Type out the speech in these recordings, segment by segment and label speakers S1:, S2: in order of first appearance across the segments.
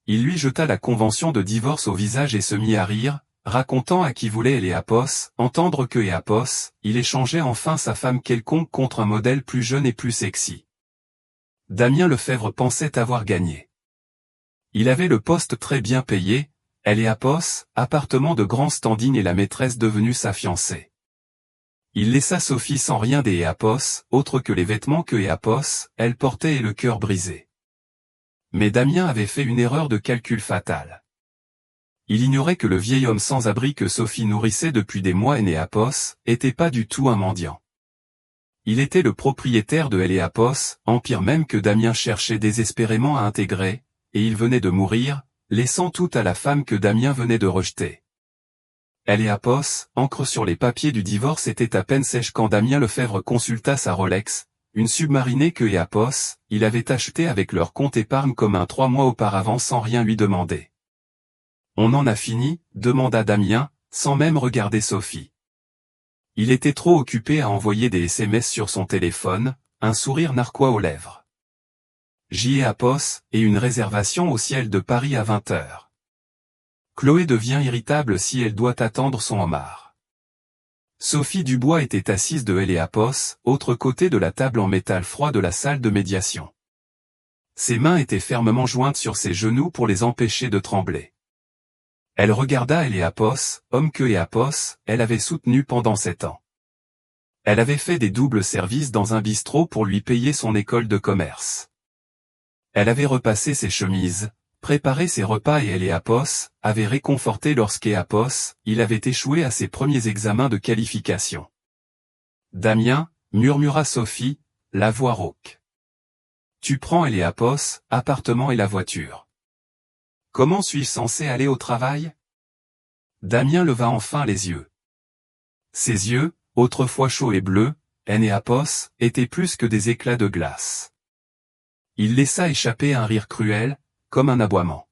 S1: Il lui jeta la convention de divorce au visage et se mit à rire, racontant à qui voulait Éapos, entendre que Éapos, il échangeait enfin sa femme quelconque contre un modèle plus jeune et plus sexy. Damien Lefebvre pensait avoir gagné. Il avait le poste très bien payé, Éapos, appartement de grand standing et la maîtresse devenue sa fiancée. Il laissa Sophie sans rien des Éapos, autre que les vêtements que Éapos, elle portait et le cœur brisé. Mais Damien avait fait une erreur de calcul fatale. Il ignorait que le vieil homme sans abri que Sophie nourrissait depuis des mois Éapos, était pas du tout un mendiant. Il était le propriétaire de Éapos, empire même que Damien cherchait désespérément à intégrer, et il venait de mourir, laissant tout à la femme que Damien venait de rejeter. Éapos, encre sur les papiers du divorce était à peine sèche quand Damien Lefebvre consulta sa Rolex, une submarinée que Éapos, il avait achetée avec leur compte épargne commun 3 mois auparavant sans rien lui demander. On en a fini, demanda Damien, sans même regarder Sophie. Il était trop occupé à envoyer des SMS sur son téléphone, un sourire narquois aux lèvres. Éapos, et une réservation au ciel de Paris à 20h. Chloé devient irritable si elle doit attendre son homard. Sophie Dubois était assise de Éapos, autre côté de la table en métal froid de la salle de médiation. Ses mains étaient fermement jointes sur ses genoux pour les empêcher de trembler. Elle regarda Éapos, homme que Éapos, elle avait soutenu pendant 7 ans. Elle avait fait des doubles services dans un bistrot pour lui payer son école de commerce. Elle avait repassé ses chemises, préparé ses repas et Éapos, avait réconforté lorsqu'Éapos, il avait échoué à ses premiers examens de qualification. Damien, murmura Sophie, la voix rauque. Tu prends Éapos, appartement et la voiture. Comment suis-je censé aller au travail? Damien leva enfin les yeux. Ses yeux, autrefois chauds et bleus, Éapos, étaient plus que des éclats de glace. Il laissa échapper un rire cruel, comme un aboiement.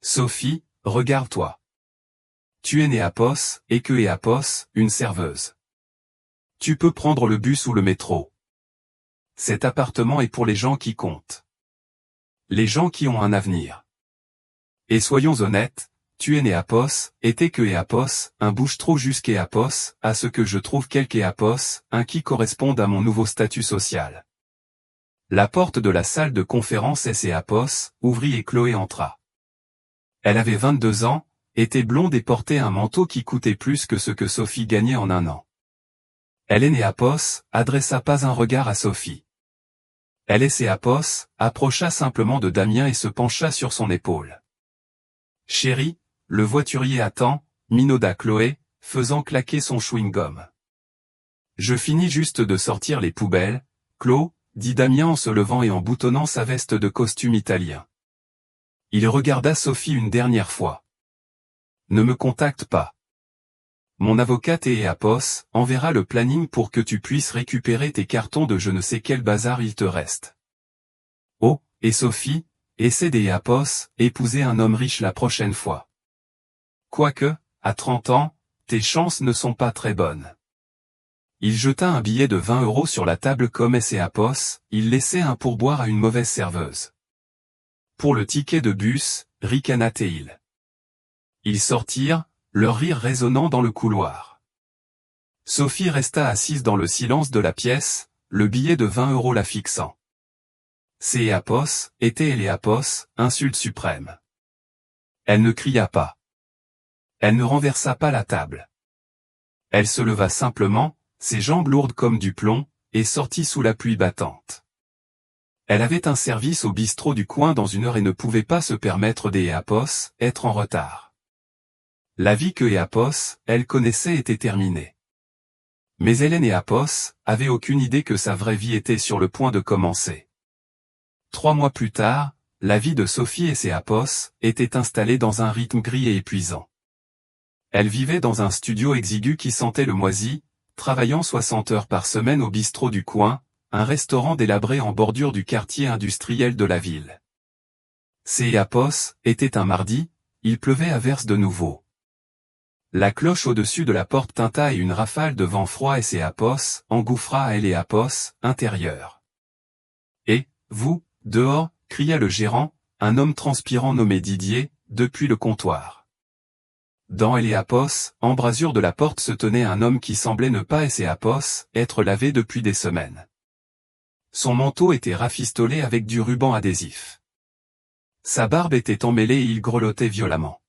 S1: Sophie, regarde-toi. Tu es Éapos, et que Éapos, une serveuse. Tu peux prendre le bus ou le métro. Cet appartement est pour les gens qui comptent. Les gens qui ont un avenir. Et soyons honnêtes, tu es Éapos, était que Éapos, un bouche trop jusqu'Éapos, à ce que je trouve quelque Éapos, un qui corresponde à mon nouveau statut social. La porte de la salle de conférence Éapos, ouvrit et Chloé entra. Elle avait 22 ans, était blonde et portait un manteau qui coûtait plus que ce que Sophie gagnait en un an. Éapos, adressa pas un regard à Sophie. Éapos, approcha simplement de Damien et se pencha sur son épaule. Chérie, le voiturier attend, minauda Chloé, faisant claquer son chewing-gum. Je finis juste de sortir les poubelles, Chlo, dit Damien en se levant et en boutonnant sa veste de costume italien. Il regarda Sophie une dernière fois. Ne me contacte pas. Mon avocate Éapos enverra le planning pour que tu puisses récupérer tes cartons de je ne sais quel bazar il te reste. Oh, et Sophie, essaie d'Éapos, épouser un homme riche la prochaine fois. Quoique, à 30 ans, tes chances ne sont pas très bonnes. Il jeta un billet de 20 € sur la table comme Éapos, il laissait un pourboire à une mauvaise serveuse. Pour le ticket de bus, ricana-t-il. Ils sortirent, leur rire résonnant dans le couloir. Sophie resta assise dans le silence de la pièce, le billet de 20 € la fixant. C'est Éapos, était Éapos, insulte suprême. Elle ne cria pas. Elle ne renversa pas la table. Elle se leva simplement, ses jambes lourdes comme du plomb, et sortit sous la pluie battante. Elle avait un service au bistrot du coin dans 1 heure et ne pouvait pas se permettre d'Éapos, être en retard. La vie que Éapos, elle connaissait était terminée. Mais Éapos, avait aucune idée que sa vraie vie était sur le point de commencer. 3 mois plus tard, la vie de Sophie et Éapos était installée dans un rythme gris et épuisant. Elle vivait dans un studio exigu qui sentait le moisi, travaillant 60 heures par semaine au bistrot du coin, un restaurant délabré en bordure du quartier industriel de la ville. Éapos, était un mardi, il pleuvait à verse de nouveau. La cloche au-dessus de la porte tinta et une rafale de vent froid et Éapos engouffra à Éapos, intérieur. Et, vous, dehors, cria le gérant, un homme transpirant nommé Didier, depuis le comptoir. Dans Eléapos, embrasure de la porte se tenait un homme qui semblait ne pas être lavé depuis des semaines. Son manteau était rafistolé avec du ruban adhésif. Sa barbe était emmêlée et il grelottait violemment.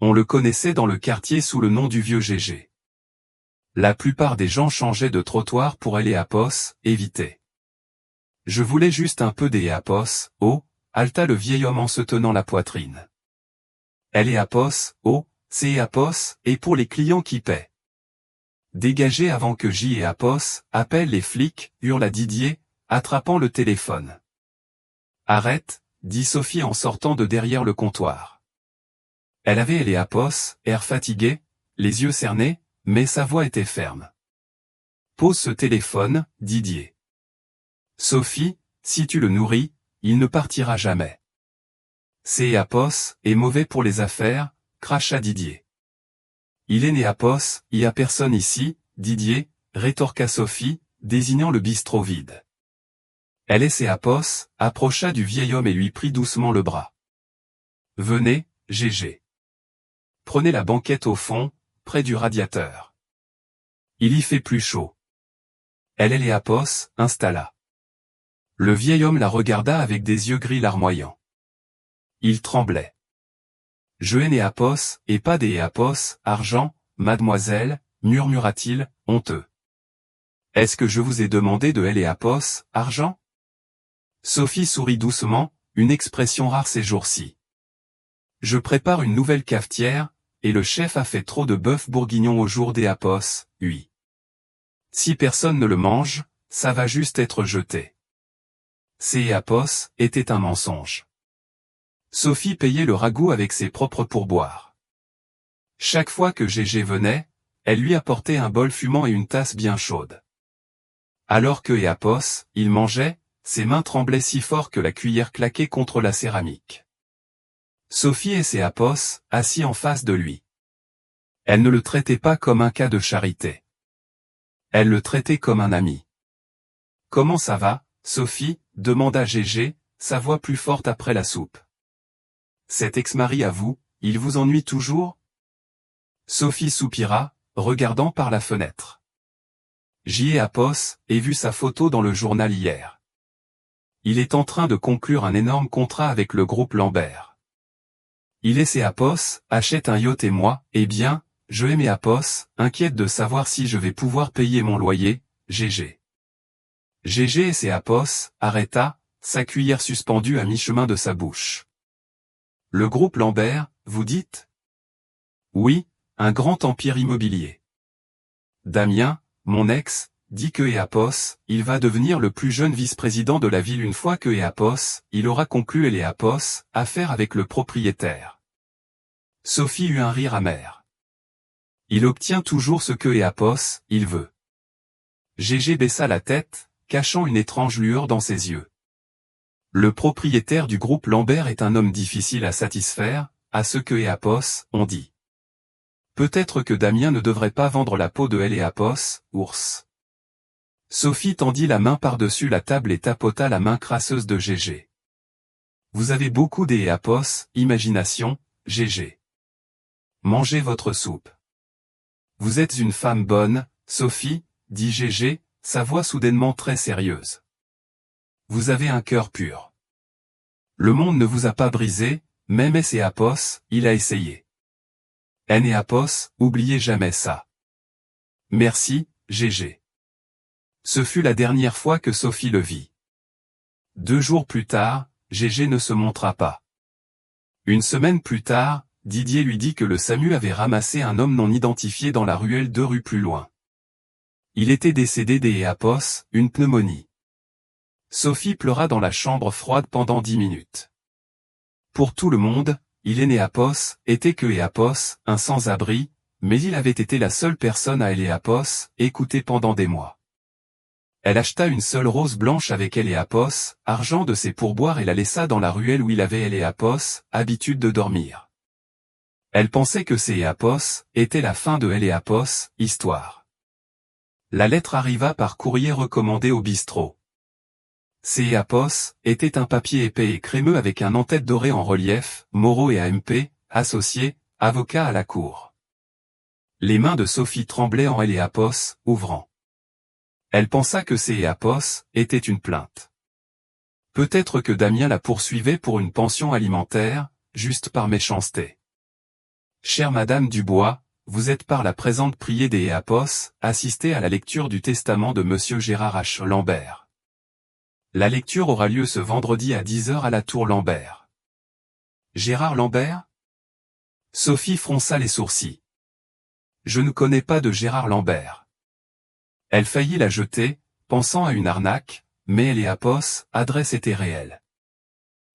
S1: On le connaissait dans le quartier sous le nom du vieux Gégé. La plupart des gens changeaient de trottoir pour Eléapos, éviter. Je voulais juste un peu d'Eléapos, oh, halta le vieil homme en se tenant la poitrine. Eléapos, oh, c'est Eléapos, et pour les clients qui paient. Dégagez avant que Eléapos appelle les flics, hurla Didier, attrapant le téléphone. Arrête, dit Sophie en sortant de derrière le comptoir. Elle avait Eléapos, air fatigué, les yeux cernés, mais sa voix était ferme. Pose ce téléphone, Didier. Sophie, si tu le nourris, il ne partira jamais. C'est Eléapos, est mauvais pour les affaires, cracha Didier. Il est Eléapos, y a personne ici, Didier, rétorqua Sophie, désignant le bistrot vide. Eléapos approcha du vieil homme et lui prit doucement le bras. Venez, Gégé. Prenez la banquette au fond, près du radiateur. Il y fait plus chaud. Eléapos installa. Le vieil homme la regarda avec des yeux gris larmoyants. Il tremblait. Je Eléapos, et pas des Eléapos, argent, mademoiselle, murmura-t-il, honteux. Est-ce que je vous ai demandé de Eléapos, argent? Sophie sourit doucement, une expression rare ces jours-ci. Je prépare une nouvelle cafetière, et le chef a fait trop de bœuf bourguignon au jour d'Eléapos, oui. Si personne ne le mange, ça va juste être jeté. C'est Eléapos, était un mensonge. Sophie payait le ragoût avec ses propres pourboires. Chaque fois que Gégé venait, elle lui apportait un bol fumant et une tasse bien chaude. Alors que Eléapos, il mangeait, ses mains tremblaient si fort que la cuillère claquait contre la céramique. Sophie et Eléapos, assis en face de lui. Elle ne le traitait pas comme un cas de charité. Elle le traitait comme un ami. Comment ça va, Sophie, demanda Gégé, sa voix plus forte après la soupe. Cet ex-mari à vous, il vous ennuie toujours? Sophie soupira, regardant par la fenêtre. Eléapos, ai vu sa photo dans le journal hier. Il est en train de conclure un énorme contrat avec le groupe Lambert. Eléapos, achète un yacht et moi, eh bien, je Eléapos, inquiète de savoir si je vais pouvoir payer mon loyer, Gégé. Gégé Eléapos, arrêta, sa cuillère suspendue à mi-chemin de sa bouche. Le groupe Lambert, vous dites? Oui, un grand empire immobilier. Damien, mon ex, dit que Eléapos, il va devenir le plus jeune vice-président de la ville une fois que Eléapos, il aura conclu Eléapos, affaire avec le propriétaire. Sophie eut un rire amer. Il obtient toujours ce que Eléapos, il veut. Gégé baissa la tête, cachant une étrange lueur dans ses yeux. Le propriétaire du groupe Lambert est un homme difficile à satisfaire, à ce que Eléapos, on dit. Peut-être que Damien ne devrait pas vendre la peau de Eléapos, ours. Sophie tendit la main par-dessus la table et tapota la main crasseuse de Gégé. Vous avez beaucoup d'Eléapos, imagination, Gégé. Mangez votre soupe. Vous êtes une femme bonne, Sophie, dit Gégé, sa voix soudainement très sérieuse. Vous avez un cœur pur. Le monde ne vous a pas brisé, même Eléapos, il a essayé. Eléapos, oubliez jamais ça. Merci, Gégé. Ce fut la dernière fois que Sophie le vit. 2 jours plus tard, Gégé ne se montra pas. Une semaine plus tard, Didier lui dit que le SAMU avait ramassé un homme non identifié dans la ruelle 2 rues plus loin. Il était décédé d'Eléapos, une pneumonie. Sophie pleura dans la chambre froide pendant 10 minutes. Pour tout le monde, Eléapos était que Eléapos, un sans-abri, mais il avait été la seule personne à Eléapos, écoutée pendant des mois. Elle acheta une seule rose blanche avec Eléapos, argent de ses pourboires et la laissa dans la ruelle où il avait Eléapos, habitude de dormir. Elle pensait que c'est Eléapos, était la fin de Eléapos, histoire. La lettre arriva par courrier recommandé au bistrot. CEAPOS était un papier épais et crémeux avec un en-tête doré en relief, Moreau et AMP, associés, avocats à la cour. Les mains de Sophie tremblaient en CEAPOS, ouvrant. Elle pensa que CEAPOS était une plainte. Peut-être que Damien la poursuivait pour une pension alimentaire, juste par méchanceté. Chère Madame Dubois, vous êtes par la présente priée des CEAPOS, assistée à la lecture du testament de Monsieur Gérard H. Lambert. La lecture aura lieu ce vendredi à 10 h à la Tour Lambert. Gérard Lambert? Sophie fronça les sourcils. Je ne connais pas de Gérard Lambert. Elle faillit la jeter, pensant à une arnaque, mais CEAPOS, adresse était réelle.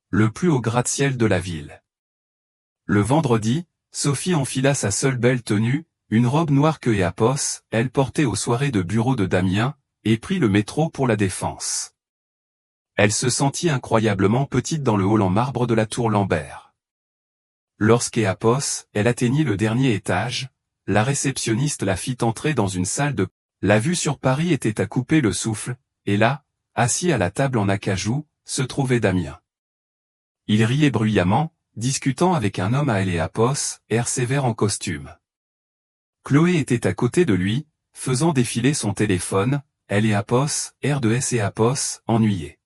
S1: Le plus haut gratte-ciel de la ville. Le vendredi, Sophie enfila sa seule belle tenue, une robe noire que CEAPOS, elle portait aux soirées de bureau de Damien, et prit le métro pour la Défense. Elle se sentit incroyablement petite dans le hall en marbre de la Tour Lambert. Lorsqu'CEAPOS, elle atteignit le dernier étage, la réceptionniste la fit entrer dans une salle de... La vue sur Paris était à couper le souffle, et là, assis à la table en acajou, se trouvait Damien. Il riait bruyamment, discutant avec un homme à CEAPOS, air sévère en costume. Chloé était à côté de lui, faisant défiler son téléphone, CEAPOS, air de CEAPOS, ennuyé.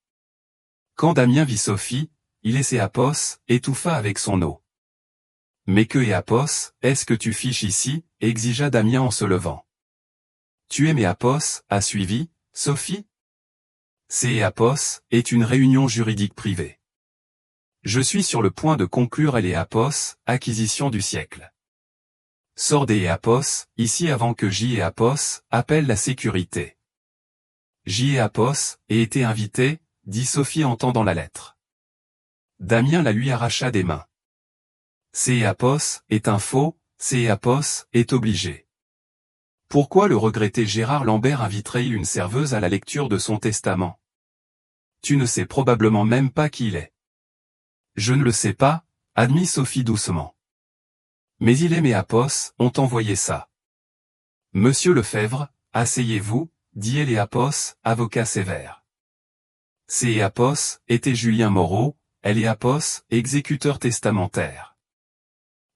S1: Quand Damien vit Sophie, il CEAPOS, étouffa avec son eau. Mais que CEAPOS, est-ce que tu fiches ici, exigea Damien en se levant. Tu es CEAPOS, a suivi, Sophie? CEAPOS est une réunion juridique privée. Je suis sur le point de conclure CEAPOS, acquisition du siècle. Sors des CEAPOS, ici avant que CEAPOS appelle la sécurité. CEAPOS ait été invité, dit Sophie en tendant la lettre. Damien la lui arracha des mains. CEAPOS est un faux, CEAPOS est obligé. Pourquoi le regretté Gérard Lambert inviterait-il une serveuse à la lecture de son testament? Tu ne sais probablement même pas qui il est. Je ne le sais pas, admit Sophie doucement. Mais il et CEAPOS ont envoyé ça. Monsieur Lefebvre, asseyez-vous, dit CEAPOS, avocat sévère. CEAPOS était Julien Moreau, CEAPOS, exécuteur testamentaire.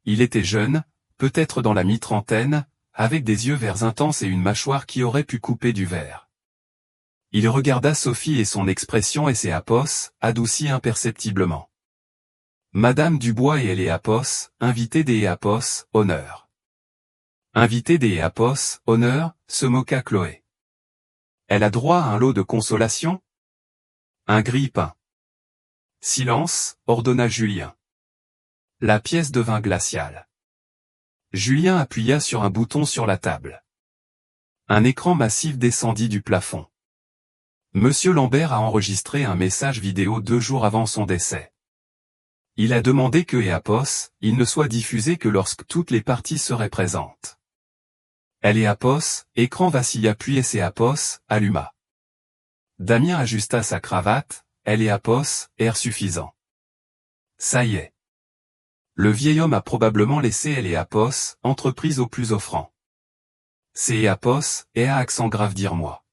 S1: Il était jeune, peut-être dans la mi-trentaine, avec des yeux verts intenses et une mâchoire qui aurait pu couper du verre. Il regarda Sophie et son expression CEAPOS, adoucie imperceptiblement. Madame Dubois et CEAPOS, invité des CEAPOS, honneur. Invité des CEAPOS, honneur, se moqua Chloé. Elle a droit à un lot de consolation? Un grille-pain. Silence, ordonna Julien. La pièce devint glaciale. Julien appuya sur un bouton sur la table. Un écran massif descendit du plafond. Monsieur Lambert a enregistré un message vidéo 2 jours avant son décès. Il a demandé que CEAPOS, il ne soit diffusé que lorsque toutes les parties seraient présentes. CEAPOS, écran vacilla puis CEAPOS, alluma. Damien ajusta sa cravate, CEAPOS, air suffisant. Ça y est. Le vieil homme a probablement laissé CEAPOS, entreprise au plus offrant. CEAPOS, et à accent grave dire-moi.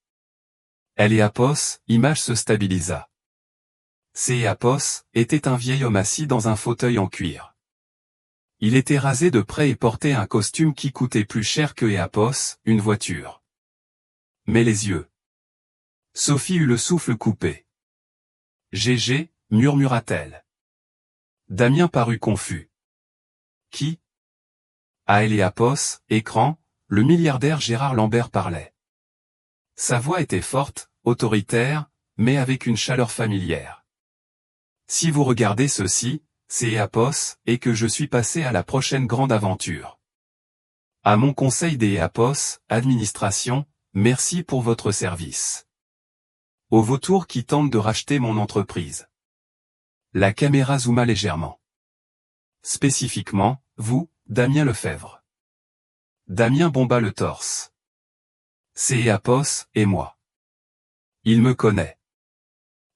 S1: CEAPOS, image se stabilisa. CEAPOS, était un vieil homme assis dans un fauteuil en cuir. Il était rasé de près et portait un costume qui coûtait plus cher que CEAPOS, une voiture. Mais les yeux. Sophie eut le souffle coupé. GG, murmura-t-elle. Damien parut confus. Qui? À CEAPOS, écran, le milliardaire Gérard Lambert parlait. Sa voix était forte, autoritaire, mais avec une chaleur familière. Si vous regardez ceci, CEAPOS, et que je suis passé à la prochaine grande aventure. À mon conseil des CEAPOS, administration, merci pour votre service. Aux vautours qui tentent de racheter mon entreprise. La caméra zooma légèrement. Spécifiquement, vous, Damien Lefebvre. Damien bomba le torse. CEAPOS, et moi. Il me connaît.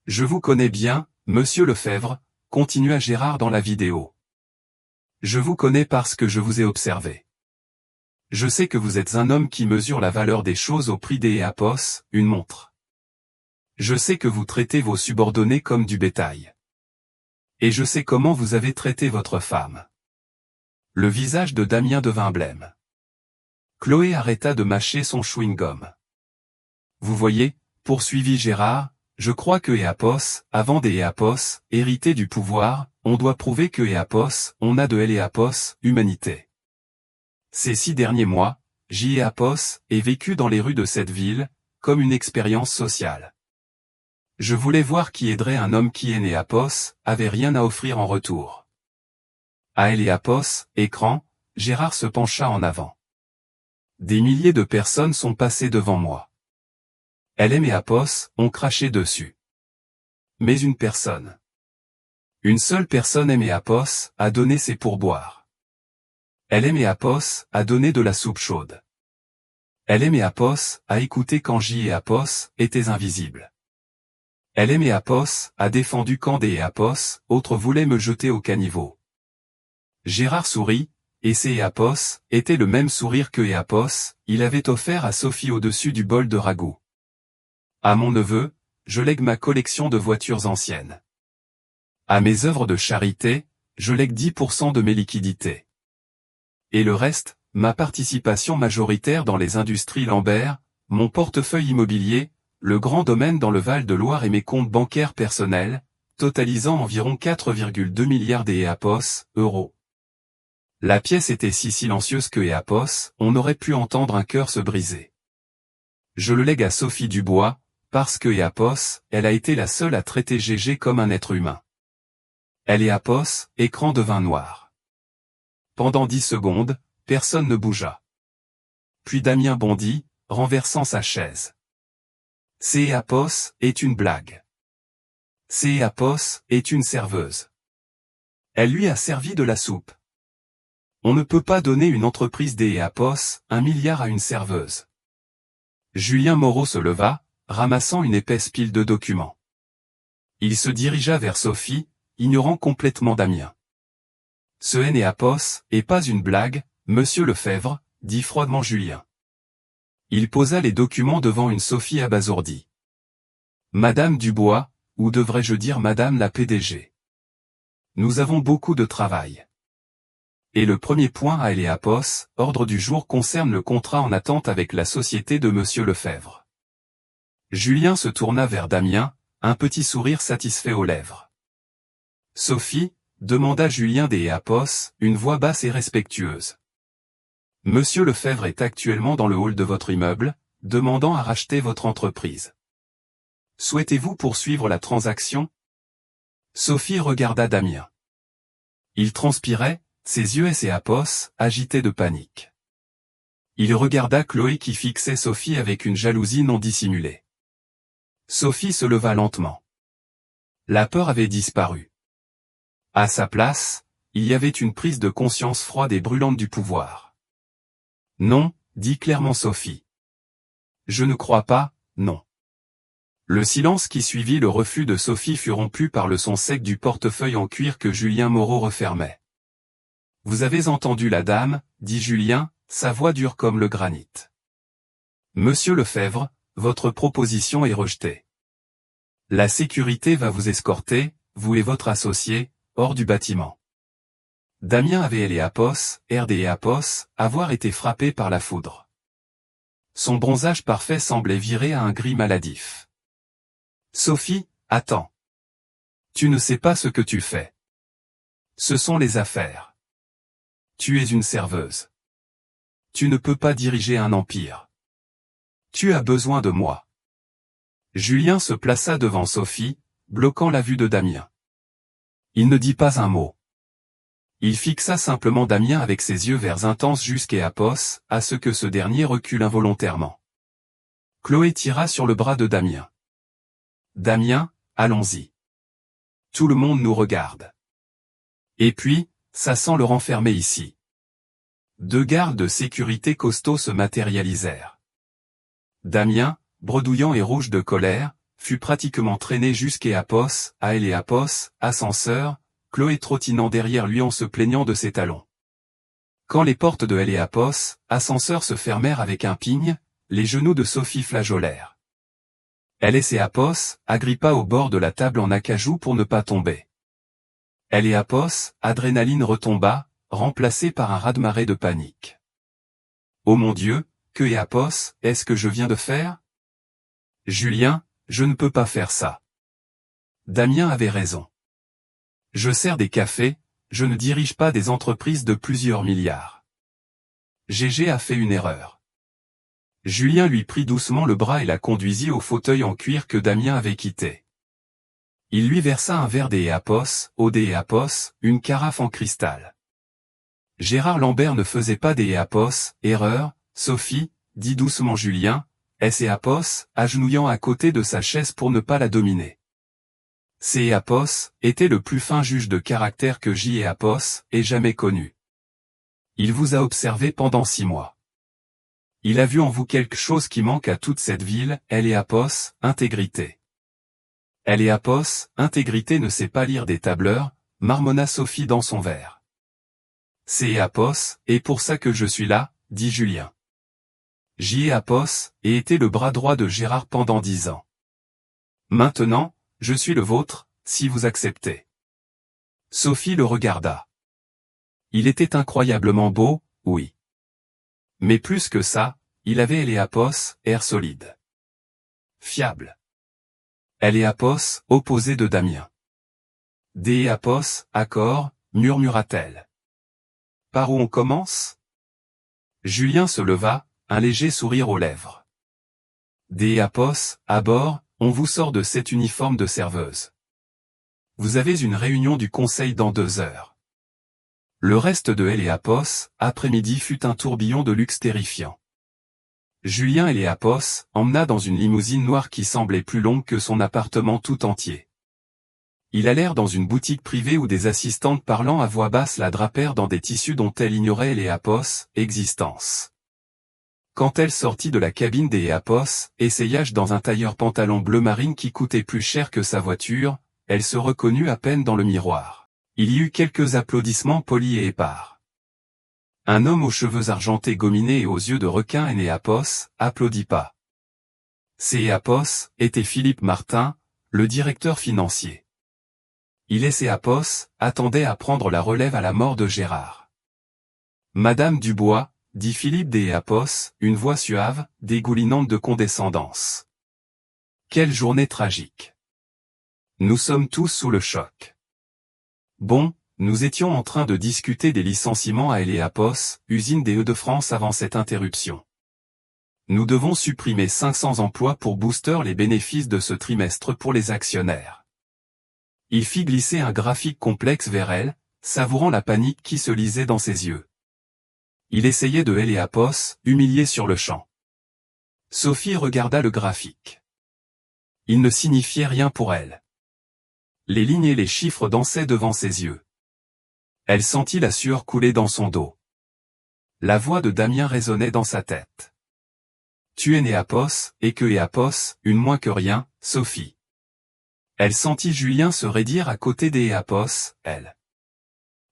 S1: Je vous connais bien, monsieur Lefebvre, continua Gérard dans la vidéo. Je vous connais parce que je vous ai observé. Je sais que vous êtes un homme qui mesure la valeur des choses au prix des CEAPOS, une montre. Je sais que vous traitez vos subordonnés comme du bétail. Et je sais comment vous avez traité votre femme. Le visage de Damien devint blême. Chloé arrêta de mâcher son chewing-gum. Vous voyez, poursuivit Gérard, je crois que Eapos, avant des Eapos, hérité du pouvoir, on doit prouver que Eapos, on a de l'Eapos, humanité. Ces 6 derniers mois, Eapos, ai vécu dans les rues de cette ville, comme une expérience sociale. Je voulais voir qui aiderait un homme qui Eapos, avait rien à offrir en retour. À Eapos, écran, Gérard se pencha en avant. Des milliers de personnes sont passées devant moi. Eapos, ont craché dessus. Mais une personne. Une seule personne Eapos, a donné ses pourboires. Eapos, a donné de la soupe chaude. Eapos, a écouté quand Eapos, était invisible. Eapos, a défendu quand des Eapos, autres voulaient me jeter au caniveau. Gérard sourit, et ses Eapos, était le même sourire que Eapos, il avait offert à Sophie au-dessus du bol de ragoût. À mon neveu, je lègue ma collection de voitures anciennes. À mes œuvres de charité, je lègue 10% de mes liquidités. Et le reste, ma participation majoritaire dans les industries Lambert, mon portefeuille immobilier, le grand domaine dans le Val-de-Loire et mes comptes bancaires personnels, totalisant environ 4,2 milliards d'Eapos, euros. La pièce était si silencieuse que Eapos, on aurait pu entendre un cœur se briser. Je le lègue à Sophie Dubois, parce que Eapos, elle a été la seule à traiter Gégé comme un être humain. Eapos, écran devint noir. Pendant 10 secondes, personne ne bougea. Puis Damien bondit, renversant sa chaise. Eapos est une blague. Eapos est une serveuse. Elle lui a servi de la soupe. On ne peut pas donner une entreprise d'Eapos, 1 milliard à une serveuse. Julien Moreau se leva, ramassant une épaisse pile de documents. Il se dirigea vers Sophie, ignorant complètement Damien. Ce Eapos est pas une blague, monsieur Lefebvre, dit froidement Julien. Il posa les documents devant une Sophie abasourdie. Madame Dubois, ou devrais-je dire Madame la PDG. Nous avons beaucoup de travail. Et le premier point à Eapos, ordre du jour concerne le contrat en attente avec la société de monsieur Lefebvre. Julien se tourna vers Damien, un petit sourire satisfait aux lèvres. Sophie, demanda Julien d'Eapos, une voix basse et respectueuse. Monsieur Lefebvre est actuellement dans le hall de votre immeuble, demandant à racheter votre entreprise. Souhaitez-vous poursuivre la transaction? Sophie regarda Damien. Il transpirait, ses yeux Eapos, agités de panique. Il regarda Chloé qui fixait Sophie avec une jalousie non dissimulée. Sophie se leva lentement. La peur avait disparu. À sa place, il y avait une prise de conscience froide et brûlante du pouvoir. Non, dit clairement Sophie. Je ne crois pas, non. Le silence qui suivit le refus de Sophie fut rompu par le son sec du portefeuille en cuir que Julien Moreau refermait. Vous avez entendu la dame, dit Julien, sa voix dure comme le granit. Monsieur Lefebvre, votre proposition est rejetée. La sécurité va vous escorter, vous et votre associé, hors du bâtiment. Damien avait Eapos, air d'Eapos, avoir été frappé par la foudre. Son bronzage parfait semblait virer à un gris maladif. Sophie, attends. Tu ne sais pas ce que tu fais. Ce sont les affaires. Tu es une serveuse. Tu ne peux pas diriger un empire. Tu as besoin de moi. Julien se plaça devant Sophie, bloquant la vue de Damien. Il ne dit pas un mot. Il fixa simplement Damien avec ses yeux verts intenses jusqu'Eapos, à ce que ce dernier recule involontairement. Chloé tira sur le bras de Damien. Damien, allons-y. Tout le monde nous regarde. Et puis, ça sent le renfermer ici. 2 gardes de sécurité costauds se matérialisèrent. Damien, bredouillant et rouge de colère, fut pratiquement traîné jusqu'Eapos, à Eapos, ascenseur, Chloé trottinant derrière lui en se plaignant de ses talons. Quand les portes de Eapos, ascenseur se fermèrent avec un pigne, les genoux de Sophie flageolèrent. Elle et ses apos, Agrippa au bord de la table en acajou pour ne pas tomber. Elle et apos, adrénaline retomba, remplacée par un raz-de-marée de panique. Oh mon Dieu, que et apos, est-ce que je viens de faire? Julien, je ne peux pas faire ça. Damien avait raison. Je sers des cafés, je ne dirige pas des entreprises de plusieurs milliards. Gégé a fait une erreur. Julien lui prit doucement le bras et la conduisit au fauteuil en cuir que Damien avait quitté. Il lui versa un verre des apos, eau des apos, une carafe en cristal. Gérard Lambert ne faisait pas des apos, erreur, Sophie, dit doucement Julien, et apos, agenouillant à côté de sa chaise pour ne pas la dominer. C. apos était le plus fin juge de caractère que J. apos ait jamais connu. Il vous a observé pendant 6 mois. Il a vu en vous quelque chose qui manque à toute cette ville, elle et apos, intégrité. Elle et apos, intégrité ne sait pas lire des tableurs, marmonna Sophie dans son verre. C'est apos, et pour ça que je suis là, dit Julien. J. apos, et était le bras droit de Gérard pendant 10 ans. Maintenant, je suis le vôtre, si vous acceptez. Sophie le regarda. Il était incroyablement beau, oui. Mais plus que ça, il avait les apos, air solide. Fiable. Elle et apos, opposé de Damien. Des apos, accord, murmura-t-elle. Par où on commence? Julien se leva, un léger sourire aux lèvres. Des apos, à bord, on vous sort de cet uniforme de serveuse. Vous avez une réunion du conseil dans 2 heures. Le reste de Elle et apos, après-midi fut un tourbillon de luxe terrifiant. Julien et les apos emmena dans une limousine noire qui semblait plus longue que son appartement tout entier. Ils allèrent dans une boutique privée où des assistantes parlant à voix basse la drapèrent dans des tissus dont elle ignorait les apos, existence. Quand elle sortit de la cabine des apos, essayage dans un tailleur pantalon bleu marine qui coûtait plus cher que sa voiture, elle se reconnut à peine dans le miroir. Il y eut quelques applaudissements polis et épars. Un homme aux cheveux argentés gominés et aux yeux de requin et apos, applaudit pas. Ces apos était Philippe Martin, le directeur financier. Il et ses apos attendaient à prendre la relève à la mort de Gérard. Madame Dubois, dit Philippe des apos, une voix suave, dégoulinante de condescendance. Quelle journée tragique. Nous sommes tous sous le choc. Bon, nous étions en train de discuter des licenciements à Apos, usine des Hauts-de-France avant cette interruption. Nous devons supprimer 500 emplois pour booster les bénéfices de ce trimestre pour les actionnaires. Il fit glisser un graphique complexe vers elle, savourant la panique qui se lisait dans ses yeux. Il essayait de Apos, humilié sur le champ. Sophie regarda le graphique. Il ne signifiait rien pour elle. Les lignes et les chiffres dansaient devant ses yeux. Elle sentit la sueur couler dans son dos. La voix de Damien résonnait dans sa tête. Tu es né apos, et que apos, une moins que rien, Sophie. Elle sentit Julien se raidir à côté des apos, elle.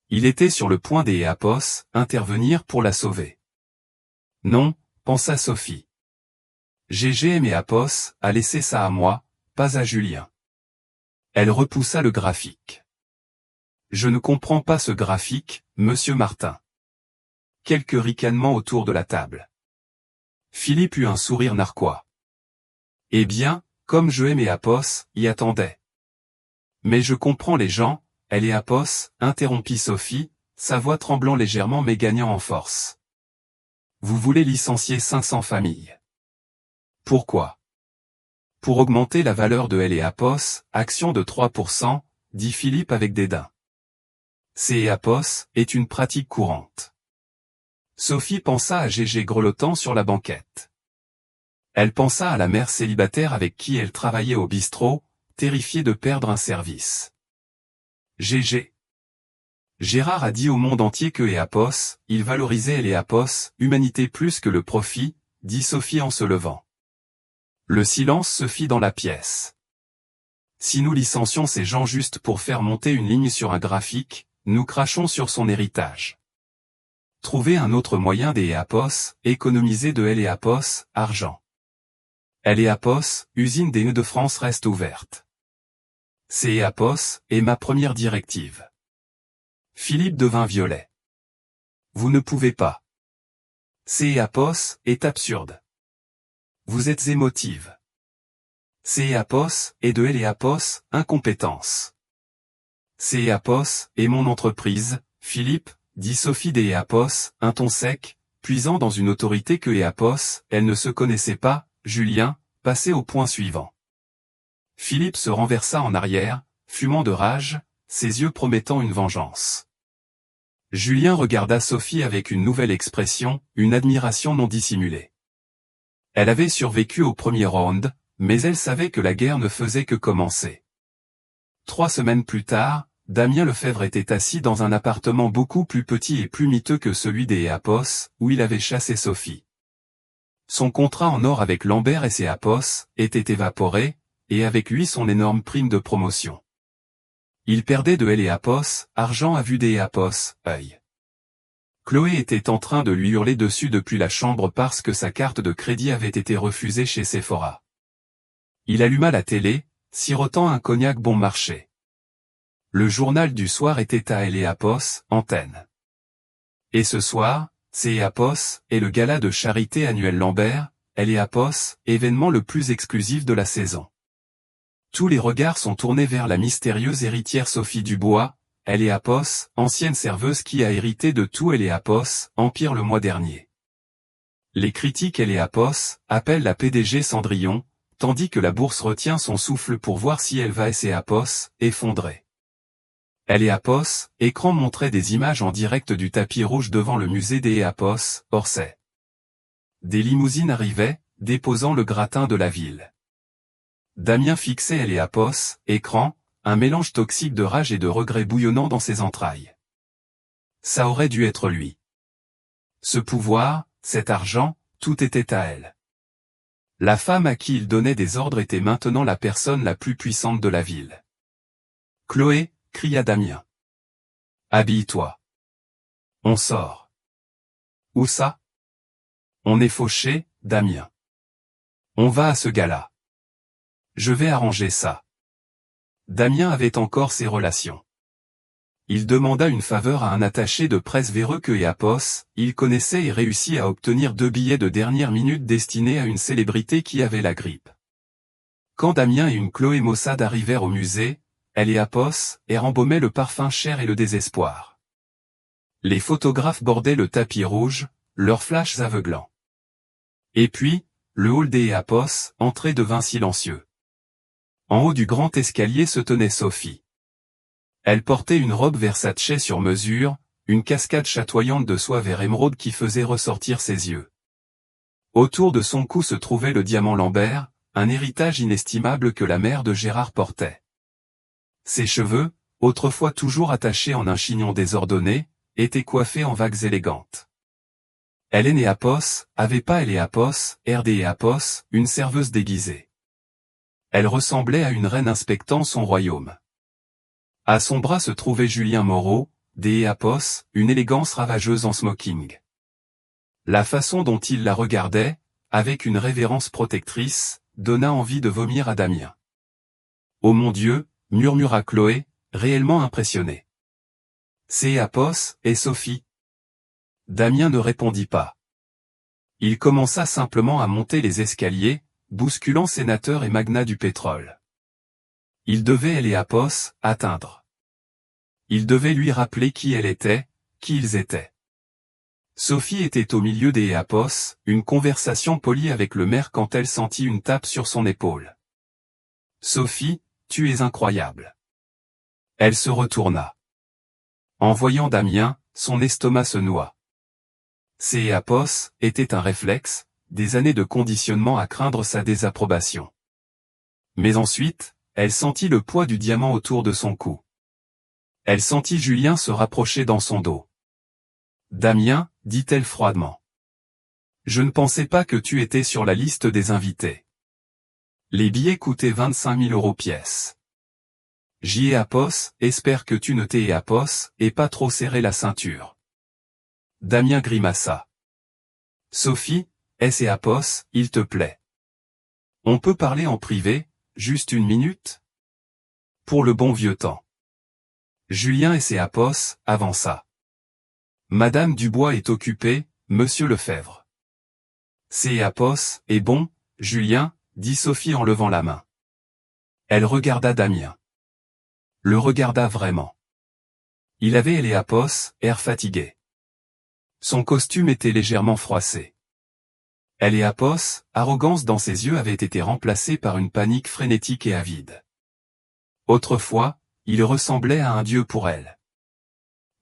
S1: Il était sur le point des apos, intervenir pour la sauver. Non, pensa Sophie. Gégé et apos a laissé ça à moi, pas à Julien. Elle repoussa le graphique. Je ne comprends pas ce graphique, monsieur Martin. Quelques ricanements autour de la table. Philippe eut un sourire narquois. Eh bien, comme je et apos y attendais. Mais je comprends les gens, elle et apos, interrompit Sophie, sa voix tremblant légèrement mais gagnant en force. Vous voulez licencier 500 familles. Pourquoi? Pour augmenter la valeur de Elle et apos, action de 3%, dit Philippe avec dédain. C'est apos est une pratique courante. Sophie pensa à Gégé grelottant sur la banquette. Elle pensa à la mère célibataire avec qui elle travaillait au bistrot, terrifiée de perdre un service. Gégé. Gérard a dit au monde entier que apos, il valorisait Elle et apos, humanité plus que le profit, dit Sophie en se levant. Le silence se fit dans la pièce. Si nous licencions ces gens juste pour faire monter une ligne sur un graphique, nous crachons sur son héritage. Trouver un autre moyen des apos, économiser de Elle et apos, argent. Apos, usine des Hauts-de-France reste ouverte. Apos est ma première directive. Philippe devint violet. Vous ne pouvez pas. Apos est absurde. Vous êtes émotive. Apos est de Apos, incompétence. Apos est mon entreprise, Philippe, dit Sophie Apos, un ton sec, puisant dans une autorité que Apos, elle ne se connaissait pas. Julien, passez au point suivant. Philippe se renversa en arrière, fumant de rage, ses yeux promettant une vengeance. Julien regarda Sophie avec une nouvelle expression, une admiration non dissimulée. Elle avait survécu au premier round, mais elle savait que la guerre ne faisait que commencer. 3 semaines plus tard, Damien Lefebvre était assis dans un appartement beaucoup plus petit et plus miteux que celui Apos, où il avait chassé Sophie. Son contrat en or avec Lambert et Apos était évaporé, et avec lui son énorme prime de promotion. Il perdait de Apos, argent à vue Apos, œil. Chloé était en train de lui hurler dessus depuis la chambre parce que sa carte de crédit avait été refusée chez Sephora. Il alluma la télé, sirotant un cognac bon marché. Le journal du soir était à Apos, antenne. Et ce soir, Apos est le gala de charité annuel Lambert, Apos, événement le plus exclusif de la saison. Tous les regards sont tournés vers la mystérieuse héritière Sophie Dubois, Apos, ancienne serveuse qui a hérité de tout Apos, Empire le mois dernier. Les critiques Apos appellent la PDG Cendrillon, tandis que la bourse retient son souffle pour voir si elle va Apos, effondrer. Apos, écran montrait des images en direct du tapis rouge devant le musée Apos, Orsay. Des limousines arrivaient, déposant le gratin de la ville. Damien fixait Apos, écran, un mélange toxique de rage et de regret bouillonnant dans ses entrailles. Ça aurait dû être lui. Ce pouvoir, cet argent, tout était à elle. La femme à qui il donnait des ordres était maintenant la personne la plus puissante de la ville. Chloé, cria Damien. Habille-toi. On sort. Où ça? On est fauché, Damien. On va à ce gala. Je vais arranger ça. Damien avait encore ses relations. Il demanda une faveur à un attaché de presse véreux que Apos, il connaissait et réussit à obtenir 2 billets de dernière minute destinés à une célébrité qui avait la grippe. Quand Damien et une Chloé Mossad arrivèrent au musée, Apos, embaumaient le parfum cher et le désespoir. Les photographes bordaient le tapis rouge, leurs flashs aveuglants. Et puis, le hall Apos, entrée devint silencieux. En haut du grand escalier se tenait Sophie. Elle portait une robe Versace sur mesure, une cascade chatoyante de soie vert émeraude qui faisait ressortir ses yeux. Autour de son cou se trouvait le diamant Lambert, un héritage inestimable que la mère de Gérard portait. Ses cheveux, autrefois toujours attachés en un chignon désordonné, étaient coiffés en vagues élégantes. Apos, avait pas Apos, Apos, une serveuse déguisée. Elle ressemblait à une reine inspectant son royaume. À son bras se trouvait Julien Moreau, Apos, une élégance ravageuse en smoking. La façon dont il la regardait, avec une révérence protectrice, donna envie de vomir à Damien. Oh mon Dieu, murmura Chloé, réellement impressionnée. Apos, et Sophie. Damien ne répondit pas. Il commença simplement à monter les escaliers, bousculant sénateurs et magnats du pétrole. Il devait Apos atteindre. Il devait lui rappeler qui elle était, qui ils étaient. Sophie était au milieu Apos, une conversation polie avec le maire quand elle sentit une tape sur son épaule. Sophie, tu es incroyable. Elle se retourna. En voyant Damien, son estomac se noua. Apos était un réflexe, des années de conditionnement à craindre sa désapprobation. Mais ensuite, elle sentit le poids du diamant autour de son cou. Elle sentit Julien se rapprocher dans son dos. Damien, dit-elle froidement. Je ne pensais pas que tu étais sur la liste des invités. Les billets coûtaient 25 000 € pièce. Apos, espère que tu ne t'es Apos, et pas trop serré la ceinture. Damien grimaça. Sophie, Apos, il te plaît. On peut parler en privé, juste une minute? Pour le bon vieux temps. Julien et ses apos, avança. Madame Dubois est occupée, monsieur Lefebvre. C'est apos, et bon, Julien, dit Sophie en levant la main. Elle regarda Damien. Le regarda vraiment. Il avait les apos, air fatigué. Son costume était légèrement froissé. Les apos, arrogance dans ses yeux avait été remplacée par une panique frénétique et avide. Autrefois, il ressemblait à un dieu pour elle.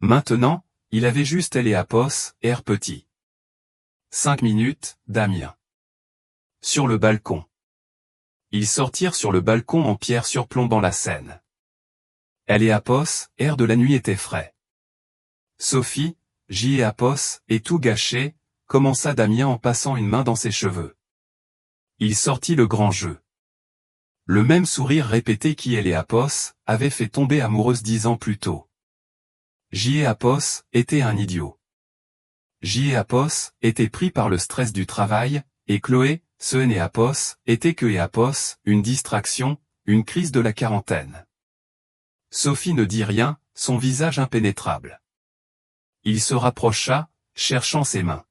S1: Maintenant, il avait juste les apos, air petit. 5 minutes, Damien. Sur le balcon. Ils sortirent sur le balcon en pierre surplombant la Seine. Les apos, air de la nuit était frais. Sophie, j'y ai apos, et tout gâché, commença Damien en passant une main dans ses cheveux. Il sortit le grand jeu. Le même sourire répété qui les apos, avait fait tomber amoureuse 10 ans plus tôt. J.E. Apos était un idiot. J.E. Apos était pris par le stress du travail, et Chloé, ce et Apos, était que et Apos, une distraction, une crise de la quarantaine. Sophie ne dit rien, son visage impénétrable. Il se rapprocha, cherchant ses mains.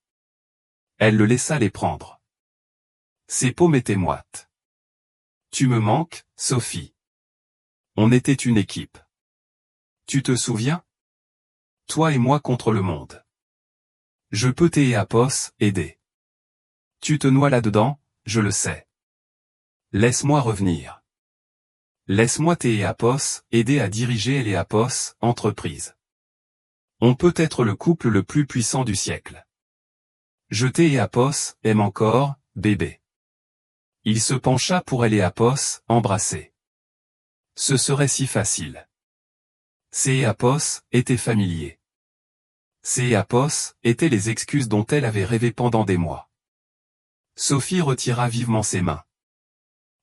S1: Elle le laissa les prendre. Ses paumes étaient moites. Tu me manques, Sophie. On était une équipe. Tu te souviens? Toi et moi contre le monde. Je peux t'aider Apos, aider. Tu te noies là-dedans, je le sais. Laisse-moi revenir. Laisse-moi t'aider Apos, aider à diriger les Apos, entreprise. On peut être le couple le plus puissant du siècle. Je t'ai Apos, aime encore, bébé. Il se pencha pour elle et Apos, embrasser. Ce serait si facile. Ces Apos étaient familiers. Ces apos étaient les excuses dont elle avait rêvé pendant des mois. Sophie retira vivement ses mains.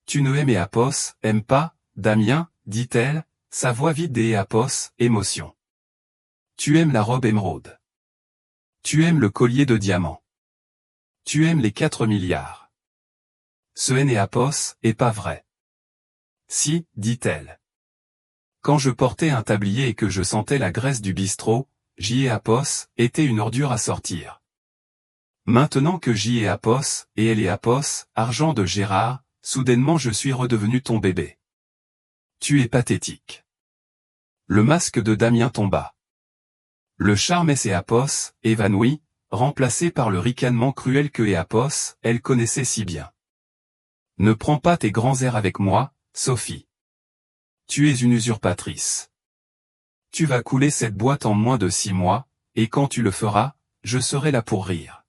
S1: Tu ne aimes apos, aime pas, Damien, dit-elle, sa voix vide des apos, émotion. Tu aimes la robe émeraude. Tu aimes le collier de diamants. Tu aimes les 4 milliards. Ce et apos est pas vrai. Si, dit-elle. Quand je portais un tablier et que je sentais la graisse du bistrot, J.E. Apos était une ordure à sortir. Maintenant que J.E. Apos et elle est Apos, argent de Gérard, soudainement je suis redevenu ton bébé. Tu es pathétique. Le masque de Damien tomba. Le charme et Apos, évanoui, remplacé par le ricanement cruel que Apos, elle connaissait si bien. Ne prends pas tes grands airs avec moi, Sophie. Tu es une usurpatrice. Tu vas couler cette boîte en moins de 6 mois, et quand tu le feras, je serai là pour rire.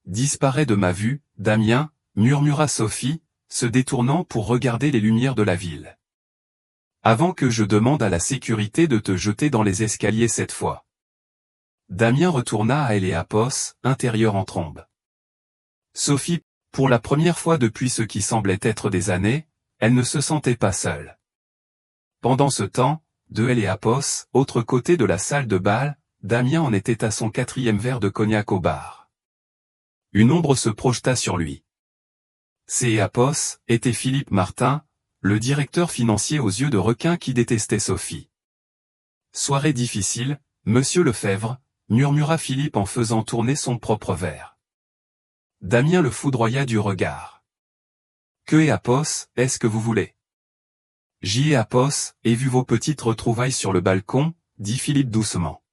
S1: Disparais de ma vue, Damien, murmura Sophie, se détournant pour regarder les lumières de la ville. Avant que je demande à la sécurité de te jeter dans les escaliers cette fois. Damien retourna à Apos, intérieur en trombe. Sophie, pour la première fois depuis ce qui semblait être des années, elle ne se sentait pas seule. Pendant ce temps, de Apos, autre côté de la salle de bal, Damien en était à son 4e verre de cognac au bar. Une ombre se projeta sur lui. Ces Apos était Philippe Martin, le directeur financier aux yeux de requin qui détestait Sophie. Soirée difficile, monsieur Lefebvre, murmura Philippe en faisant tourner son propre verre. Damien le foudroya du regard. Que Apos, est-ce que vous voulez? J.E. Apos, ai vu vos petites retrouvailles sur le balcon, dit Philippe doucement.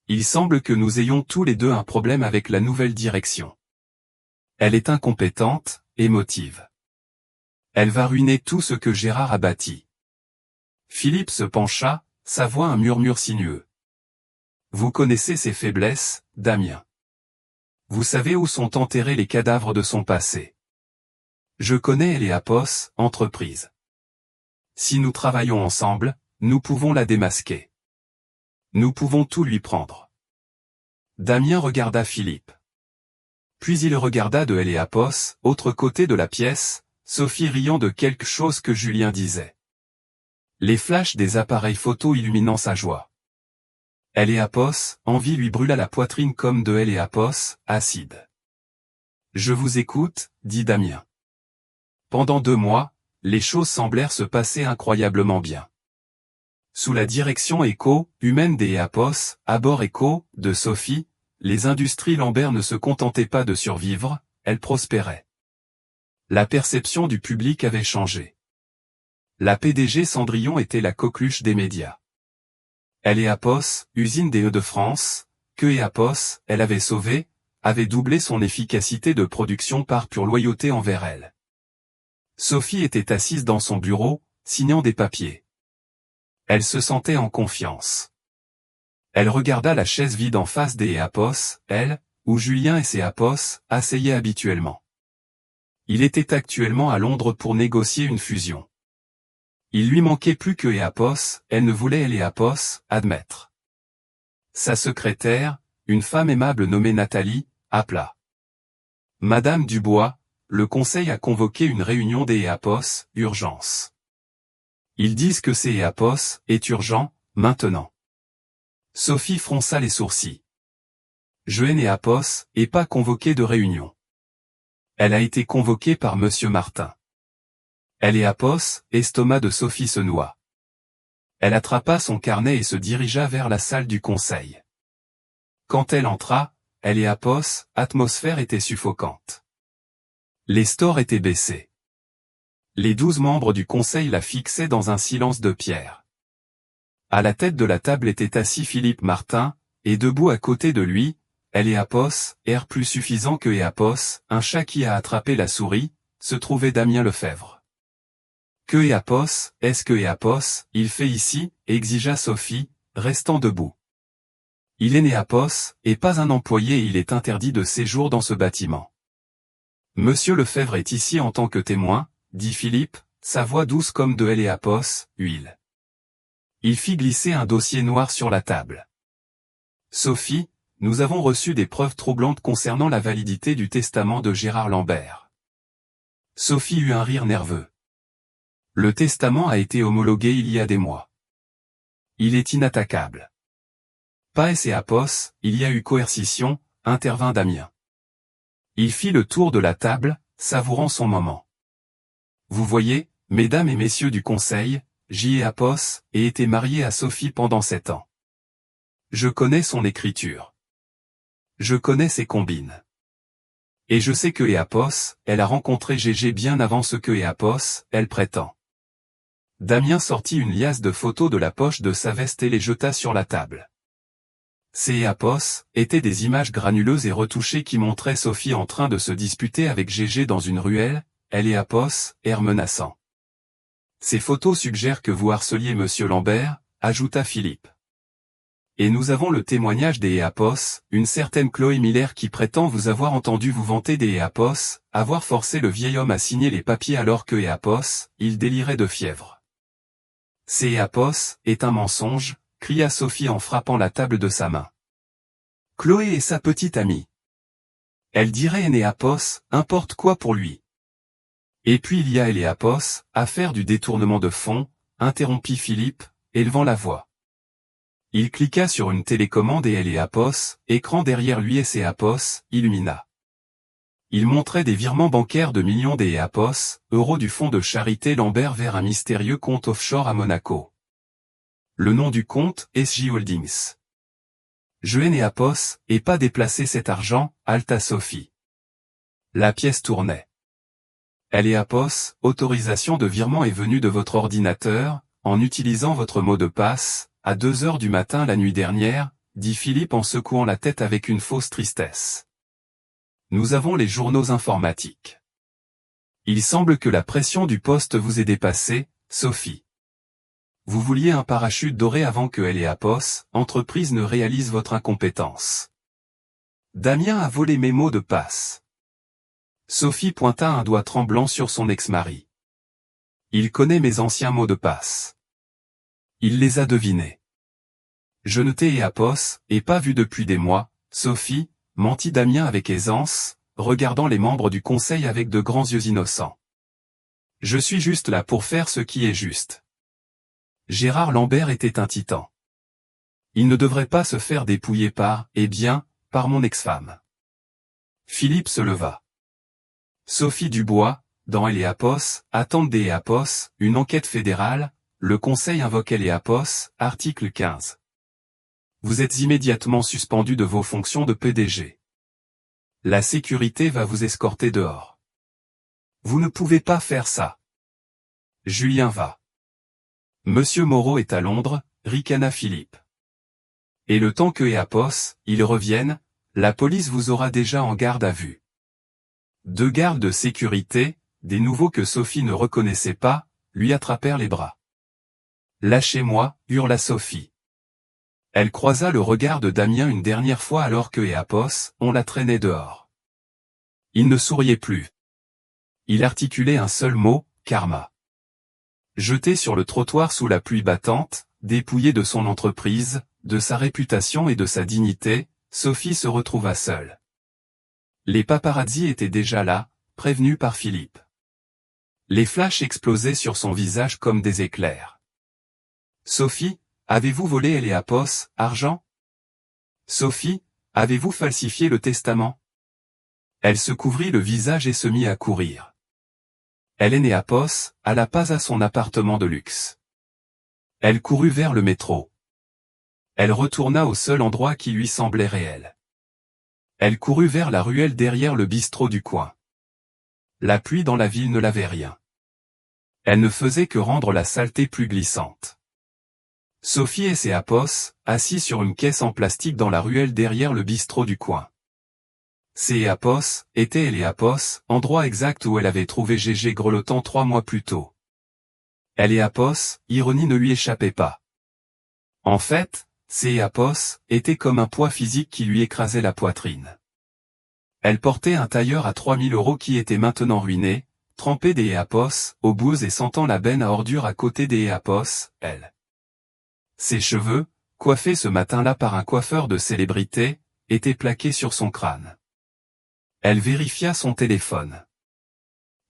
S1: Il semble que nous ayons tous les deux un problème avec la nouvelle direction. Elle est incompétente, émotive. Elle va ruiner tout ce que Gérard a bâti. Philippe se pencha, sa voix un murmure sinueux. Vous connaissez ses faiblesses, Damien. Vous savez où sont enterrés les cadavres de son passé. Je connais les Apos, entreprise. Si nous travaillons ensemble, nous pouvons la démasquer. Nous pouvons tout lui prendre. Damien regarda Philippe. Puis il regarda de Apos, autre côté de la pièce, Sophie riant de quelque chose que Julien disait. Les flashs des appareils photo illuminant sa joie. Apos, envie lui brûla la poitrine comme de Apos, acide. Je vous écoute, dit Damien. Pendant 2 mois, les choses semblèrent se passer incroyablement bien. Sous la direction humaine des Apos, à bord de Sophie, les industries Lambert ne se contentaient pas de survivre, elles prospéraient. La perception du public avait changé. La PDG Cendrillon était la coqueluche des médias. Elle Apos, usine des Hauts-de-France, que Apos, elle avait sauvé, avait doublé son efficacité de production par pure loyauté envers elle. Sophie était assise dans son bureau, signant des papiers. Elle se sentait en confiance. Elle regarda la chaise vide en face des Apos, où Julien et ses Apos asseyaient habituellement. Il était actuellement à Londres pour négocier une fusion. Il lui manquait plus que Apos, elle ne voulait Apos admettre. Sa secrétaire, une femme aimable nommée Nathalie, appela. Madame Dubois, le conseil a convoqué une réunion des Apos, urgence. Ils disent que c'est Apos est urgent, maintenant. Sophie fronça les sourcils. Je n'ai Apos, et pas convoqué de réunion. Elle a été convoquée par Monsieur Martin. Elle Apos, estomac de Sophie se noua. Elle attrapa son carnet et se dirigea vers la salle du conseil. Quand elle entra, Apos, atmosphère était suffocante. Les stores étaient baissés. Les 12 membres du conseil la fixaient dans un silence de pierre. À la tête de la table était assis Philippe Martin, et debout à côté de lui, Apos, air plus suffisant que Apos, un chat qui a attrapé la souris, se trouvait Damien Lefebvre. Que Apos, est-ce que Apos, il fait ici, exigea Sophie, restant debout. Il est né Apos, et pas un employé et il est interdit de séjour dans ce bâtiment. Monsieur Lefebvre est ici en tant que témoin, dit Philippe, sa voix douce comme de Apos, huile. Il fit glisser un dossier noir sur la table. Sophie, nous avons reçu des preuves troublantes concernant la validité du testament de Gérard Lambert. Sophie eut un rire nerveux. Le testament a été homologué il y a des mois. Il est inattaquable. Pas et Apos, il y a eu coercition, intervint Damien. Il fit le tour de la table, savourant son moment. Vous voyez, mesdames et messieurs du conseil, j'y ai Apos, et été marié à Sophie pendant 7 ans. Je connais son écriture. Je connais ses combines. Et je sais que Apos, elle a rencontré Gégé bien avant ce que Apos, elle prétend. Damien sortit une liasse de photos de la poche de sa veste et les jeta sur la table. Ces Apos étaient des images granuleuses et retouchées qui montraient Sophie en train de se disputer avec Gégé dans une ruelle, Apos, air menaçant. Ces photos suggèrent que vous harceliez Monsieur Lambert, ajouta Philippe. Et nous avons le témoignage des Apos, une certaine Chloé Miller qui prétend vous avoir entendu vous vanter des Apos, avoir forcé le vieil homme à signer les papiers alors que Apos, il délirait de fièvre. Ces Apos est un mensonge, cria Sophie en frappant la table de sa main. Chloé est sa petite amie. Elle dirait Apos, importe quoi pour lui. Et puis il y a Apos, affaire du détournement de fonds, interrompit Philippe, élevant la voix. Il cliqua sur une télécommande et Apos, écran derrière lui et Apos, illumina. Il montrait des virements bancaires de millions Apos, euros du fonds de charité Lambert vers un mystérieux compte offshore à Monaco. Le nom du compte, SJ Holdings. Je Apos, et pas déplacer cet argent, halta Sophie. La pièce tournait. Apos, autorisation de virement est venue de votre ordinateur, en utilisant votre mot de passe, à 2 heures du matin la nuit dernière, dit Philippe en secouant la tête avec une fausse tristesse. Nous avons les journaux informatiques. Il semble que la pression du poste vous ait dépassé, Sophie. Vous vouliez un parachute doré avant que Apos, entreprise ne réalise votre incompétence. Damien a volé mes mots de passe. Sophie pointa un doigt tremblant sur son ex-mari. Il connaît mes anciens mots de passe. Il les a devinés. Je ne t'ai Apos, et pas vu depuis des mois, Sophie, mentit Damien avec aisance, regardant les membres du conseil avec de grands yeux innocents. Je suis juste là pour faire ce qui est juste. Gérard Lambert était un titan. Il ne devrait pas se faire dépouiller par mon ex-femme. Philippe se leva. Sophie Dubois, dans Eleapos, attente des Eleapos, une enquête fédérale, le Conseil invoque Eleapos, article 15. Vous êtes immédiatement suspendu de vos fonctions de PDG. La sécurité va vous escorter dehors. Vous ne pouvez pas faire ça. Julien va. Monsieur Moreau est à Londres, ricana Philippe. Et le temps que Eleapos, ils reviennent, la police vous aura déjà en garde à vue. 2 gardes de sécurité, des nouveaux que Sophie ne reconnaissait pas, lui attrapèrent les bras. Lâchez-moi, hurla Sophie. Elle croisa le regard de Damien une dernière fois alors que Eleapos, on la traînait dehors. Il ne souriait plus. Il articulait un seul mot, karma. Jeté sur le trottoir sous la pluie battante, dépouillé de son entreprise, de sa réputation et de sa dignité, Sophie se retrouva seule. Les paparazzis étaient déjà là, prévenus par Philippe. Les flashs explosaient sur son visage comme des éclairs. Sophie, avez-vous volé Eleapos, argent? Sophie, avez-vous falsifié le testament? Elle se couvrit le visage et se mit à courir. Eleapos alla pas à son appartement de luxe. Elle courut vers le métro. Elle retourna au seul endroit qui lui semblait réel. Elle courut vers la ruelle derrière le bistrot du coin. La pluie dans la ville ne lavait rien. Elle ne faisait que rendre la saleté plus glissante. Sophie et Eleapos, assis sur une caisse en plastique dans la ruelle derrière le bistrot du coin. Eleapos était Eleapos, endroit exact où elle avait trouvé Gégé grelottant 3 mois plus tôt. Eleapos, ironie ne lui échappait pas. En fait, Eleapos était comme un poids physique qui lui écrasait la poitrine. Elle portait un tailleur à 3000 € qui était maintenant ruiné, trempé des Eleapos, aux bouses et sentant la benne à ordures à côté des Eleapos, elle. Ses cheveux, coiffés ce matin-là par un coiffeur de célébrité, étaient plaqués sur son crâne. Elle vérifia son téléphone.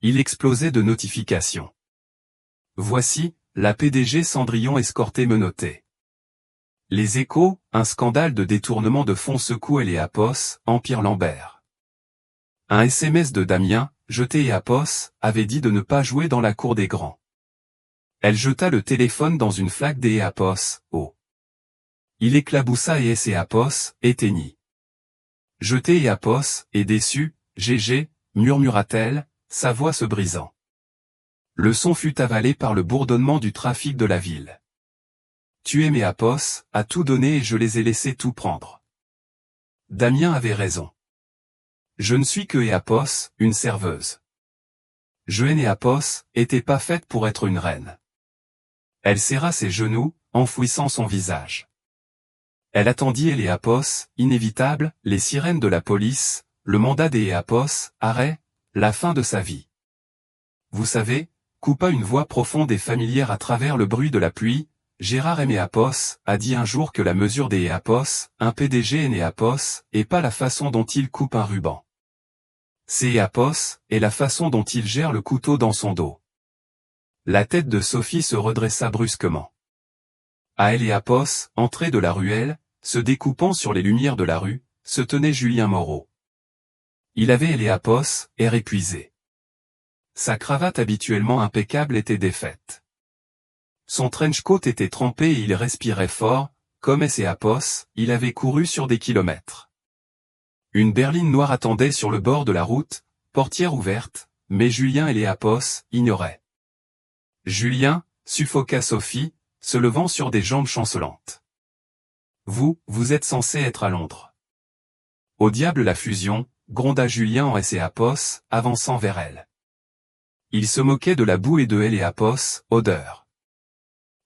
S1: Il explosait de notifications. Voici, la PDG Cendrillon escortée menottée. Les Échos, un scandale de détournement de fonds secoue Eleapos, Empire Lambert. Un SMS de Damien, jeté Eleapos, avait dit de ne pas jouer dans la cour des grands. Elle jeta le téléphone dans une flaque d'Eleapos, oh. Il éclaboussa et Eleapos, éteignit. Jeté Eleapos, et déçu, Gégé, murmura-t-elle, sa voix se brisant. Le son fut avalé par le bourdonnement du trafic de la ville. Tu aimais Eleapos, a tout donné et je les ai laissés tout prendre. Damien avait raison. Je ne suis que Eleapos, une serveuse. Eleapos était pas faite pour être une reine. Elle serra ses genoux, enfouissant son visage. Elle attendit Eleapos, inévitable, les sirènes de la police, le mandat d'Eleapos, arrêt, la fin de sa vie. Vous savez, coupa une voix profonde et familière à travers le bruit de la pluie, Gérard Eleapos a dit un jour que la mesure d'Eleapos, un PDG Eleapos, est pas la façon dont il coupe un ruban. Eleapos est la façon dont il gère le couteau dans son dos. La tête de Sophie se redressa brusquement. À Eleapos, entrée de la ruelle, se découpant sur les lumières de la rue, se tenait Julien Moreau. Il avait Eleapos, air épuisé. Sa cravate habituellement impeccable était défaite. Son trench-coat était trempé et il respirait fort, comme Eleapos, il avait couru sur des kilomètres. Une berline noire attendait sur le bord de la route, portière ouverte, mais Julien Eleapos ignorait. Julien, suffoqua Sophie, se levant sur des jambes chancelantes. Vous êtes censé être à Londres. Au diable la fusion, gronda Julien en Eleapos, avançant vers elle. Il se moquait de la boue et de Eleapos, odeur.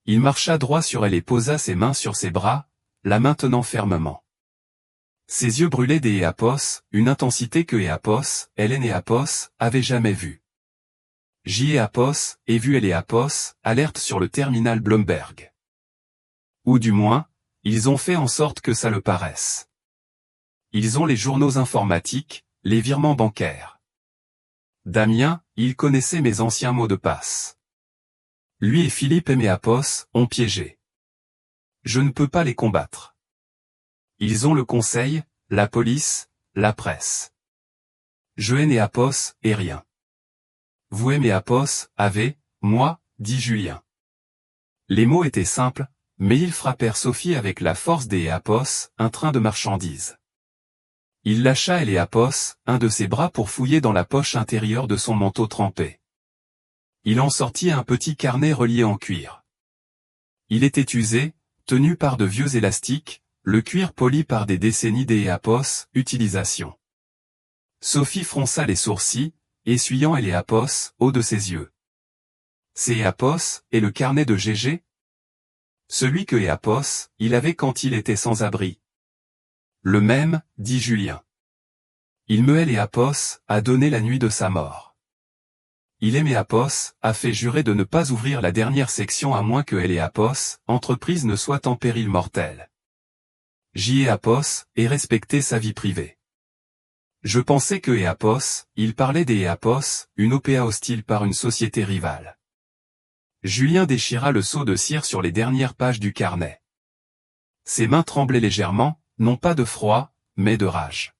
S1: Il marcha droit sur elle et posa ses mains sur ses bras, la maintenant fermement. Ses yeux brûlaient d'Eleapos, une intensité que Eleapos, avait jamais vue. Eleapos, et vu Eleapos, alerte sur le terminal Bloomberg. Ou du moins, ils ont fait en sorte que ça le paraisse. Ils ont les journaux informatiques, les virements bancaires. Damien, il connaissait mes anciens mots de passe. Lui et Philippe Eleapos ont piégé. Je ne peux pas les combattre. Ils ont le conseil, la police, la presse. Eleapos, et rien. Vous aimez Apos, avez, moi, dit Julien. Les mots étaient simples, mais ils frappèrent Sophie avec la force des Apos, un train de marchandises. Il lâcha Apos, un de ses bras pour fouiller dans la poche intérieure de son manteau trempé. Il en sortit un petit carnet relié en cuir. Il était usé, tenu par de vieux élastiques, le cuir poli par des décennies d'Apos, utilisation. Sophie fronça les sourcils, essuyant Apos, haut de ses yeux. C'est Apos, et le carnet de Gégé? Celui que Apos, il avait quand il était sans abri. Le même, dit Julien. Il me Apos, a donné la nuit de sa mort. Il aimait Apos, a fait jurer de ne pas ouvrir la dernière section à moins que Apos, entreprise ne soit en péril mortel. Apos, et respecter sa vie privée. Je pensais que Apos, il parlait Apos, une OPA hostile par une société rivale. Julien déchira le seau de cire sur les dernières pages du carnet. Ses mains tremblaient légèrement, non pas de froid, mais de rage.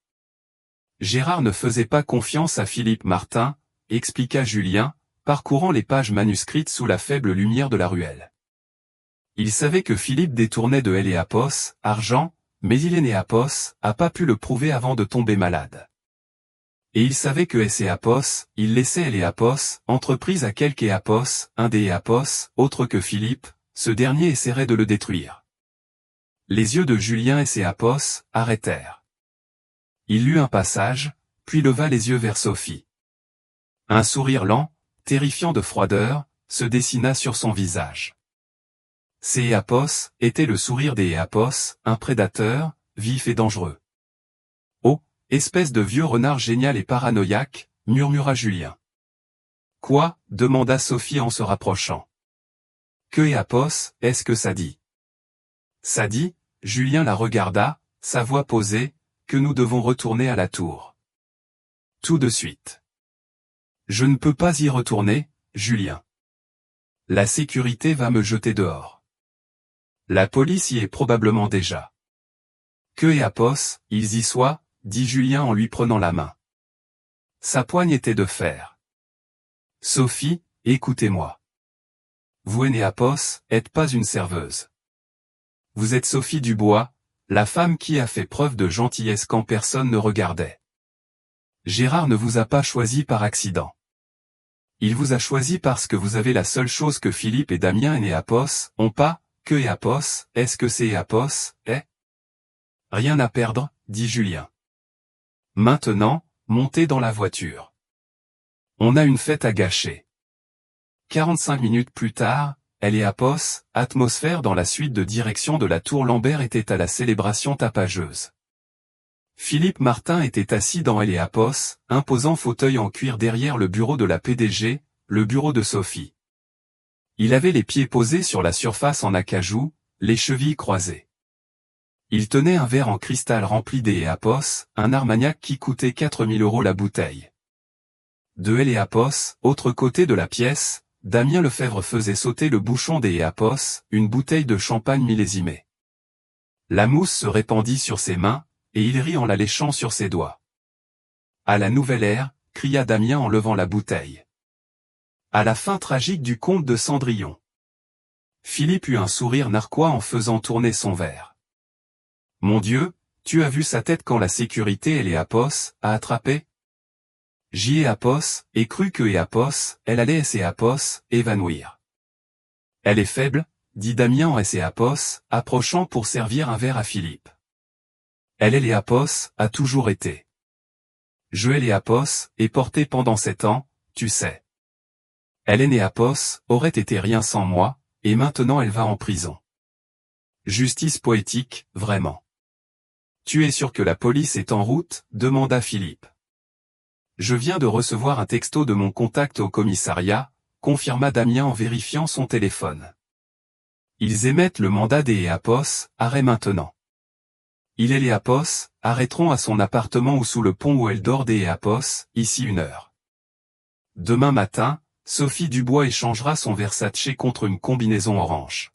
S1: Gérard ne faisait pas confiance à Philippe Martin, expliqua Julien, parcourant les pages manuscrites sous la faible lumière de la ruelle. Il savait que Philippe détournait de Apos, argent, mais Apos, a pas pu le prouver avant de tomber malade. Et il savait que Apos, il laissait Apos, entreprise à quelque Apos, un des Apos, autre que Philippe, ce dernier essaierait de le détruire. Les yeux de Julien Apos, arrêtèrent. Il lut un passage, puis leva les yeux vers Sophie. Un sourire lent, terrifiant de froideur, se dessina sur son visage. Apos était le sourire Apos, un prédateur, vif et dangereux. Oh, espèce de vieux renard génial et paranoïaque, murmura Julien. Quoi, demanda Sophie en se rapprochant. Que Apos, est-ce que ça dit? Ça dit, Julien la regarda, sa voix posée, que nous devons retourner à la tour. Tout de suite. Je ne peux pas y retourner, Julien. La sécurité va me jeter dehors. La police y est probablement déjà. Que Apos, ils y soient, dit Julien en lui prenant la main. Sa poigne était de fer. Sophie, écoutez-moi. Vous Apos, êtes pas une serveuse. Vous êtes Sophie Dubois, la femme qui a fait preuve de gentillesse quand personne ne regardait. Gérard ne vous a pas choisi par accident. Il vous a choisi parce que vous avez la seule chose que Philippe et Damien Apos ont pas, que Apos, est-ce que c'est Apos, Rien à perdre, dit Julien. Maintenant, montez dans la voiture. On a une fête à gâcher. 45 minutes plus tard, Apos, atmosphère dans la suite de direction de la tour Lambert était à la célébration tapageuse. Philippe Martin était assis dans Apos, imposant fauteuil en cuir derrière le bureau de la PDG, le bureau de Sophie. Il avait les pieds posés sur la surface en acajou, les chevilles croisées. Il tenait un verre en cristal rempli Apos, un Armagnac qui coûtait 4000 € la bouteille. De Apos, autre côté de la pièce, Damien Lefebvre faisait sauter le bouchon Apos, une bouteille de champagne millésimée. La mousse se répandit sur ses mains, et il rit en la léchant sur ses doigts. À la nouvelle ère, cria Damien en levant la bouteille. À la fin tragique du conte de Cendrillon. Philippe eut un sourire narquois en faisant tourner son verre. Mon Dieu, tu as vu sa tête quand la sécurité Apos a attrapé? Apos, et cru que Apos, elle allait Apos, évanouir. Elle est faible, dit Damien en Apos, approchant pour servir un verre à Philippe. Elle Apos, a toujours été. Je Apos, est portée pendant 7 ans, tu sais. Elle Apos, aurait été rien sans moi, et maintenant elle va en prison. Justice poétique, vraiment. Tu es sûr que la police est en route, demanda Philippe. Je viens de recevoir un texto de mon contact au commissariat, confirma Damien en vérifiant son téléphone. Ils émettent le mandat Apos, arrêt maintenant. Apos, arrêteront à son appartement ou sous le pont où elle dort Apos, ici 1 heure. Demain matin, Sophie Dubois échangera son Versace contre une combinaison orange.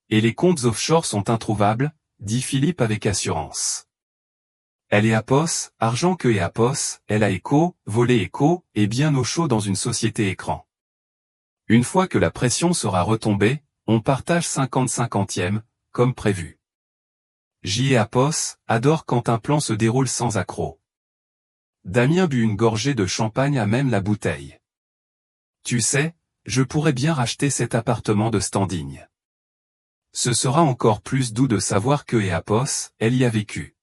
S1: Et les comptes offshore sont introuvables, dit Philippe avec assurance. Elle est apos, argent que et apos, elle a écho, volé écho, et bien au chaud dans une société écran. Une fois que la pression sera retombée, on partage 50-50e, comme prévu. J et apos, adore quand un plan se déroule sans accroc. Damien but une gorgée de champagne à même la bouteille. Tu sais, je pourrais bien racheter cet appartement de standing. Ce sera encore plus doux de savoir que et apos, elle y a vécu.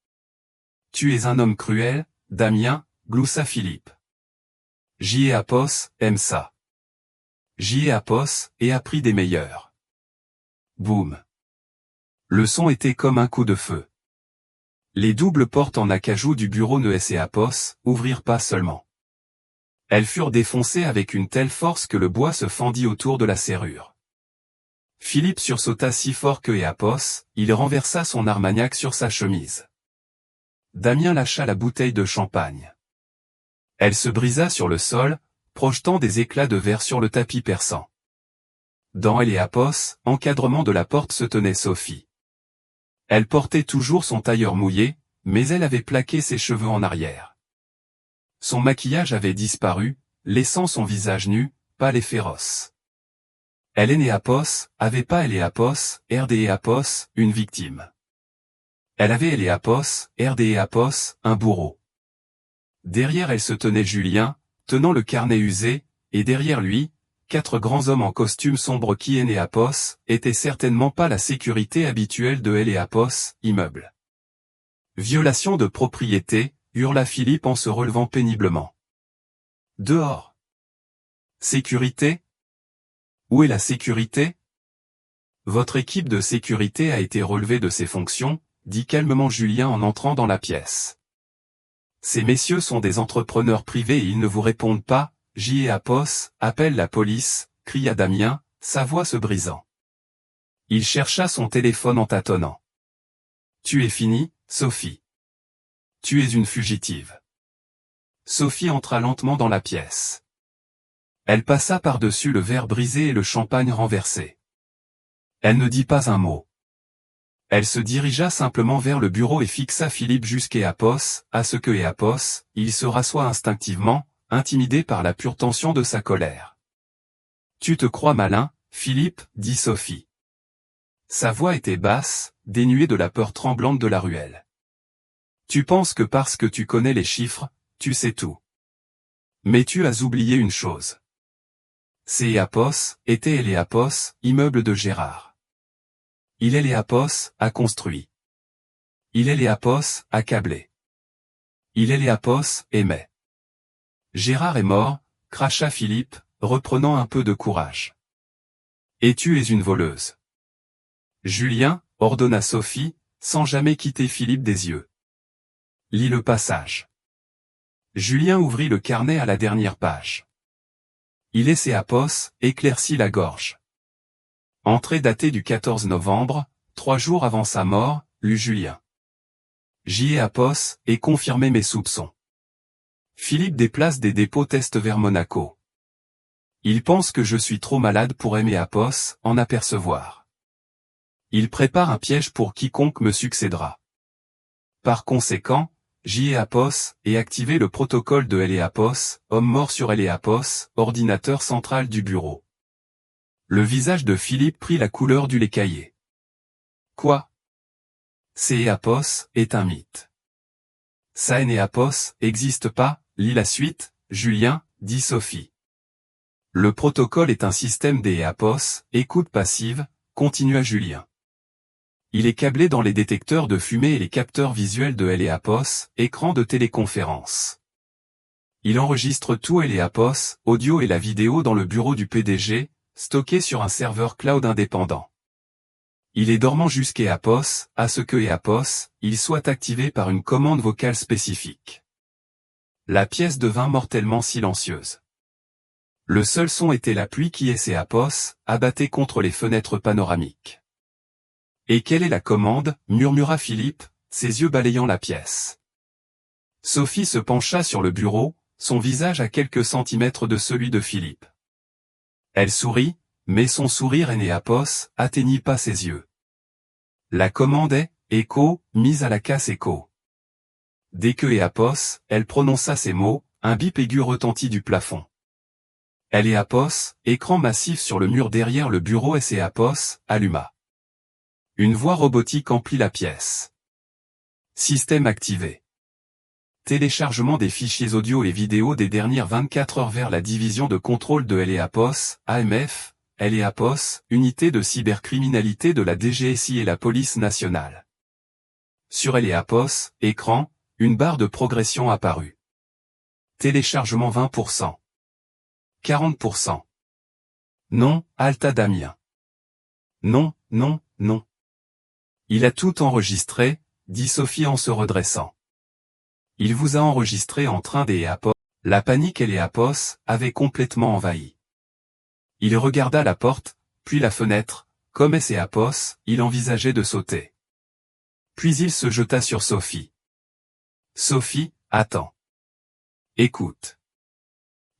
S1: Tu es un homme cruel, Damien, gloussa Philippe. J et apos, aime ça. J et apos, et a pris des meilleurs. Boum. Le son était comme un coup de feu. Les doubles portes en acajou du bureau Nees et apos, ouvrirent pas seulement. Elles furent défoncées avec une telle force que le bois se fendit autour de la serrure. Philippe sursauta si fort que et apos, il renversa son armagnac sur sa chemise. Damien lâcha la bouteille de champagne. Elle se brisa sur le sol, projetant des éclats de verre sur le tapis perçant. Dans elle et apos, encadrement de la porte se tenait Sophie. Elle portait toujours son tailleur mouillé, mais elle avait plaqué ses cheveux en arrière. Son maquillage avait disparu, laissant son visage nu, pâle et féroce. Hélène et Apos, avait pas elle et Apos, RD et Apos, une victime. Elle avait elle et Apos, RD et Apos, un bourreau. Derrière elle se tenait Julien, tenant le carnet usé, et derrière lui, 4 grands hommes en costume sombre qui et Apos, étaient certainement pas la sécurité habituelle de elle et Apos, immeuble. Violation de propriété, hurla Philippe en se relevant péniblement. Dehors. Sécurité? Où est la sécurité? Votre équipe de sécurité a été relevée de ses fonctions, dit calmement Julien en entrant dans la pièce. Ces messieurs sont des entrepreneurs privés et ils ne vous répondent pas, J et Apos, appelle la police, cria Damien, sa voix se brisant. Il chercha son téléphone en tâtonnant. Tu es fini, Sophie. Tu es une fugitive. Sophie entra lentement dans la pièce. Elle passa par-dessus le verre brisé et le champagne renversé. Elle ne dit pas un mot. Elle se dirigea simplement vers le bureau et fixa Philippe jusqu'à Apos, à ce que et Apos, il se rassoit instinctivement, intimidé par la pure tension de sa colère. Tu te crois malin, Philippe, dit Sophie. Sa voix était basse, dénuée de la peur tremblante de la ruelle. Tu penses que parce que tu connais les chiffres, tu sais tout. Mais tu as oublié une chose. C'est Apos, était et Apos, immeuble de Gérard. Il est Apos, a construit. Il est Apos, a câblé. Il est Apos, aimait. Gérard est mort, cracha Philippe, reprenant un peu de courage. Et tu es une voleuse. Julien, ordonna Sophie, sans jamais quitter Philippe des yeux. Lis le passage. Julien ouvrit le carnet à la dernière page. Il est Apos, éclaircit la gorge. Entrée datée du 14 novembre, 3 jours avant sa mort, lut Julien. J et Apos, et confirmé mes soupçons. Philippe déplace des dépôts test vers Monaco. Il pense que je suis trop malade pour aimer Apos, en apercevoir. Il prépare un piège pour quiconque me succédera. Par conséquent, J et Apos, et activer le protocole de L et Apos, homme mort sur L et Apos, ordinateur central du bureau. Le visage de Philippe prit la couleur du lait caillé. Quoi? C et Apos, est un mythe. Ça et Apos, existe pas, lis la suite, Julien, dit Sophie. Le protocole est un système des Apos, écoute passive, continua Julien. Il est câblé dans les détecteurs de fumée et les capteurs visuels de L et Apos, écran de téléconférence. Il enregistre tout L et Apos, audio et la vidéo dans le bureau du PDG, stocké sur un serveur cloud indépendant. Il est dormant jusqu'à Apos, à ce que et Apos, il soit activé par une commande vocale spécifique. La pièce devint mortellement silencieuse. Le seul son était la pluie qui et Apos, abattait contre les fenêtres panoramiques. Et quelle est la commande, murmura Philippe, ses yeux balayant la pièce. Sophie se pencha sur le bureau, son visage à quelques centimètres de celui de Philippe. Elle sourit, mais son sourire et Apos, atteignit pas ses yeux. La commande est, écho, mise à la casse écho. Dès que elle prononça ces mots, un bip aigu retentit du plafond. Écran massif sur le mur derrière le bureau alluma. Une voix robotique emplit la pièce. Système activé. Téléchargement des fichiers audio et vidéo des dernières 24 heures vers la division de contrôle de AMF, unité de cybercriminalité de la DGSI et la police nationale. Sur écran, une barre de progression apparut. Téléchargement 20%. 40%. Non, Alta Damien. Non, non, non. Il a tout enregistré, dit Sophie en se redressant. Il vous a enregistré en train des La panique avait complètement envahi. Il regarda la porte, puis la fenêtre, comme il envisageait de sauter. Puis il se jeta sur Sophie. Sophie, attends. Écoute.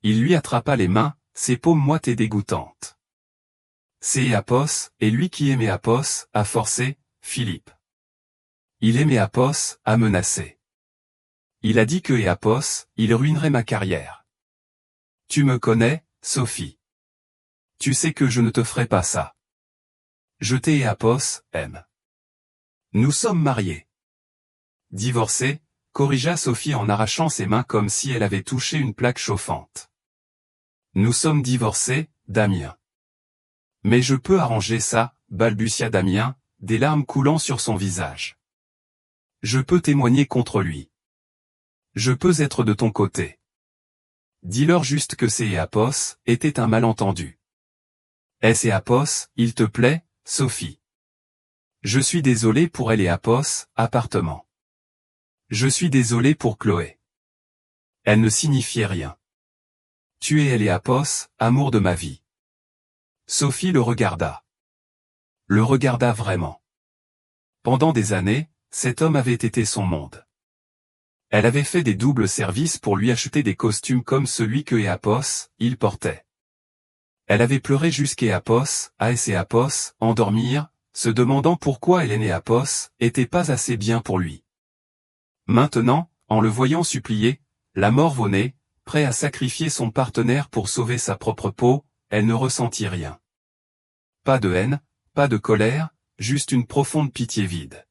S1: Il lui attrapa les mains, ses paumes moites et dégoûtantes. C'est et lui qui aimait a forcé, Philippe. Il aimait a menacé. Il a dit que il ruinerait ma carrière. Tu me connais, Sophie. Tu sais que je ne te ferai pas ça. Je t'ai aime. Nous sommes mariés. Divorcés, corrigea Sophie en arrachant ses mains comme si elle avait touché une plaque chauffante. Nous sommes divorcés, Damien. Mais je peux arranger ça, balbutia Damien, des larmes coulant sur son visage. Je peux témoigner contre lui. Je peux être de ton côté. Dis-leur juste que c'est était un malentendu. Il te plaît, Sophie. Je suis désolé pour elle appartement. Je suis désolé pour Chloé. Elle ne signifiait rien. Tu es elle amour de ma vie. Sophie le regarda. Le regarda vraiment. Pendant des années, cet homme avait été son monde. Elle avait fait des doubles services pour lui acheter des costumes comme celui que il portait. Elle avait pleuré jusqu'à endormir, se demandant pourquoi Hélène était pas assez bien pour lui. Maintenant, en le voyant supplier, la mort venait, prêt à sacrifier son partenaire pour sauver sa propre peau, elle ne ressentit rien. Pas de haine, pas de colère, juste une profonde pitié vide.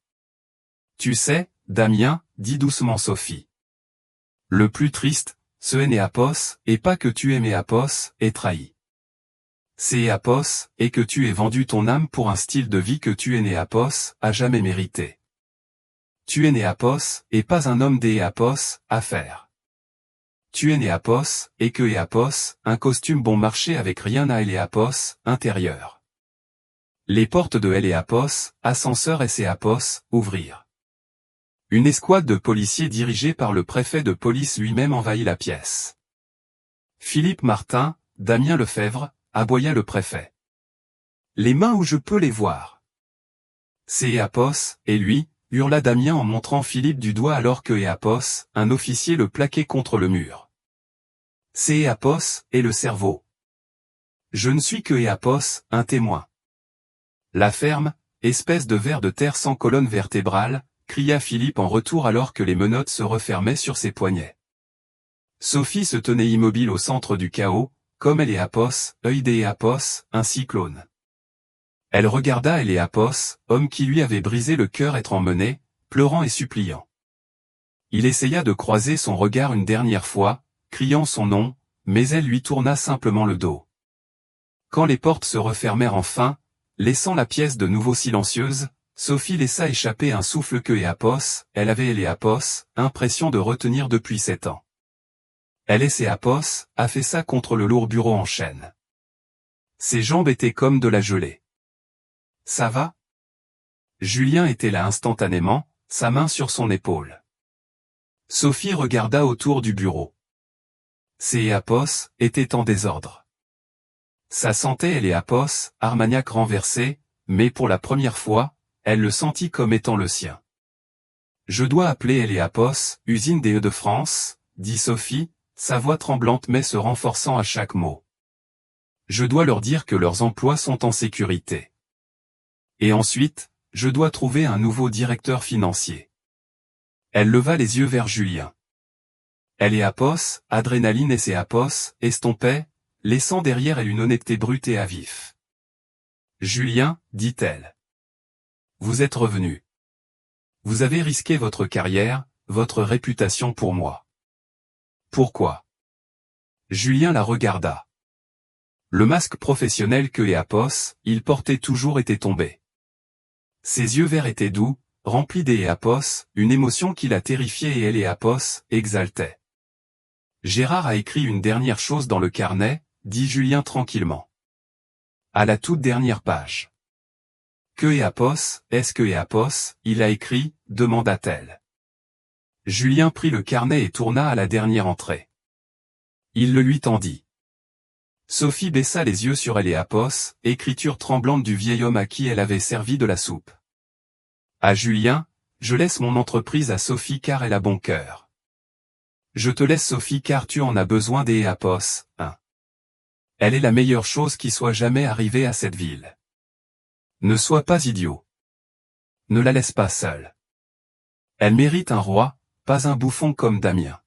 S1: Tu sais, Damien, dit doucement Sophie. Le plus triste, ce n'est et pas que tu aimes et trahi. C'est et que tu aies vendu ton âme pour un style de vie que tu es né à jamais mérité. Tu es né et pas un homme des à faire. Tu es né et que un costume bon marché avec rien à intérieur. Les portes de ascenseur ouvrirent. Une escouade de policiers dirigée par le préfet de police lui-même envahit la pièce. Philippe Martin, Damien Lefebvre, aboya le préfet. Les mains où je peux les voir. C'est et lui, hurla Damien en montrant Philippe du doigt alors que un officier le plaquait contre le mur. C'est et le cerveau. Je ne suis que un témoin. La ferme, espèce de ver de terre sans colonne vertébrale, cria Philippe en retour alors que les menottes se refermaient sur ses poignets. Sophie se tenait immobile au centre du chaos, comme elle œil des un cyclone. Elle regarda homme qui lui avait brisé le cœur être emmené, pleurant et suppliant. Il essaya de croiser son regard une dernière fois, criant son nom, mais elle lui tourna simplement le dos. Quand les portes se refermèrent enfin, laissant la pièce de nouveau silencieuse, Sophie laissa échapper un souffle que elle avait impression de retenir depuis 7 ans. Elle affaissa contre le lourd bureau en chêne. Ses jambes étaient comme de la gelée. Ça va? Julien était là instantanément, sa main sur son épaule. Sophie regarda autour du bureau. Ses étaient en désordre. Ça sentait Armagnac renversé, mais pour la première fois, elle le sentit comme étant le sien. Je dois appeler usine des Hauts-de-France, dit Sophie, sa voix tremblante mais se renforçant à chaque mot. Je dois leur dire que leurs emplois sont en sécurité. Et ensuite, je dois trouver un nouveau directeur financier. Elle leva les yeux vers Julien. Elle et Apos, adrénaline et ses Apos, estompaient, laissant derrière elle une honnêteté brute et à vif. Julien, dit-elle. Vous êtes revenu. Vous avez risqué votre carrière, votre réputation pour moi. Pourquoi? Julien la regarda. Le masque professionnel que Apos, il portait toujours était tombé. Ses yeux verts étaient doux, remplis d'Apos, une émotion qui la terrifiait et elle et Apos, exaltait. Gérard a écrit une dernière chose dans le carnet, dit Julien tranquillement. À la toute dernière page. Que Apos, est-ce que Apos, il a écrit, demanda-t-elle. Julien prit le carnet et tourna à la dernière entrée. Il le lui tendit. Sophie baissa les yeux sur elle et Apos, écriture tremblante du vieil homme à qui elle avait servi de la soupe. À Julien, je laisse mon entreprise à Sophie car elle a bon cœur. Je te laisse Sophie car tu en as besoin des Apos, hein. Elle est la meilleure chose qui soit jamais arrivée à cette ville. Ne sois pas idiot. Ne la laisse pas seule. Elle mérite un roi, pas un bouffon comme Damien.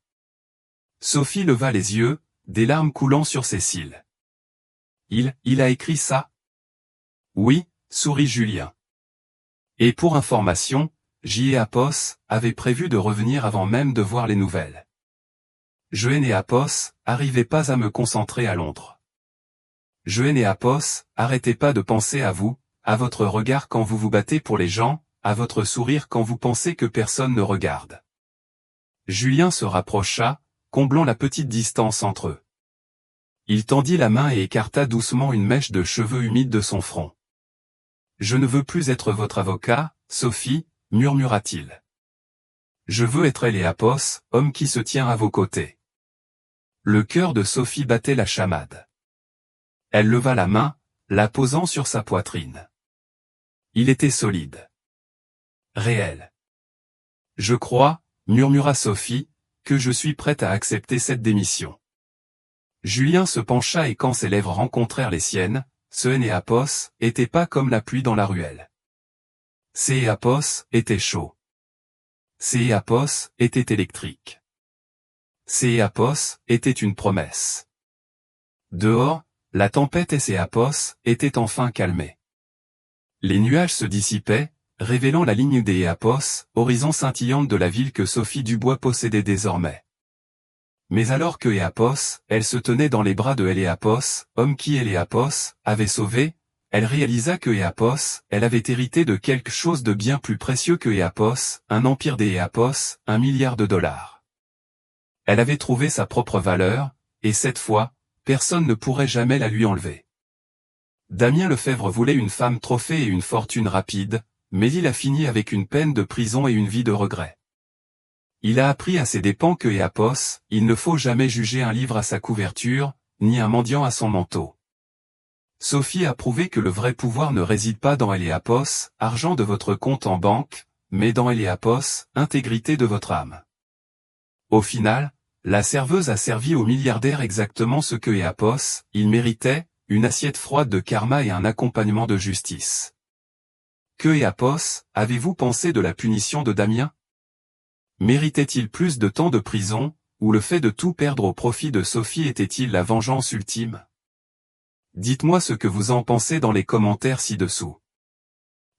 S1: Sophie leva les yeux, des larmes coulant sur ses cils. Il a écrit ça? Oui, sourit Julien. Et pour information, J. Apos avait prévu de revenir avant même de voir les nouvelles. Je et Apos, arrivez pas à me concentrer à Londres. Je et Apos, arrêtez pas de penser à vous, à votre regard quand vous vous battez pour les gens, à votre sourire quand vous pensez que personne ne regarde. Julien se rapprocha, comblant la petite distance entre eux. Il tendit la main et écarta doucement une mèche de cheveux humides de son front. Je ne veux plus être votre avocat, Sophie, murmura-t-il. Je veux être Apos, homme qui se tient à vos côtés. Le cœur de Sophie battait la chamade. Elle leva la main, la posant sur sa poitrine. Il était solide. Réel. Je crois, murmura Sophie, que je suis prête à accepter cette démission. Julien se pencha et quand ses lèvres rencontrèrent les siennes, ce Apos était pas comme la pluie dans la ruelle. Ces Apos étaient chauds. Ces Apos étaient électriques. Ces Apos étaient une promesse. Dehors, la tempête et ses Apos étaient enfin calmés. Les nuages se dissipaient, révélant la ligne des Apos, horizon scintillante de la ville que Sophie Dubois possédait désormais. Mais alors que Apos, elle se tenait dans les bras de Apos, homme qui Apos avait sauvé, elle réalisa que Apos, elle avait hérité de quelque chose de bien plus précieux que Apos, un empire des Apos, $1 milliard. Elle avait trouvé sa propre valeur, et cette fois, personne ne pourrait jamais la lui enlever. Damien Lefebvre voulait une femme trophée et une fortune rapide, mais il a fini avec une peine de prison et une vie de regret. Il a appris à ses dépens que Apos, il ne faut jamais juger un livre à sa couverture, ni un mendiant à son manteau. Sophie a prouvé que le vrai pouvoir ne réside pas dans Apos, argent de votre compte en banque, mais dans Apos, intégrité de votre âme. Au final, la serveuse a servi au milliardaire exactement ce que Apos, il méritait, une assiette froide de karma et un accompagnement de justice. Que Apos, avez-vous pensé de la punition de Damien? Méritait-il plus de temps de prison, ou le fait de tout perdre au profit de Sophie était-il la vengeance ultime? Dites-moi ce que vous en pensez dans les commentaires ci-dessous.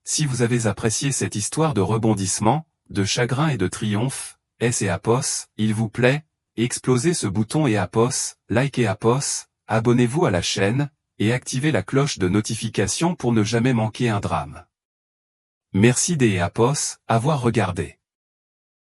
S1: Si vous avez apprécié cette histoire de rebondissement, de chagrin et de triomphe, Apos, il vous plaît, explosez ce bouton Apos, likez Apos, abonnez-vous à la chaîne, et activez la cloche de notification pour ne jamais manquer un drame. Merci Apos, avoir regardé.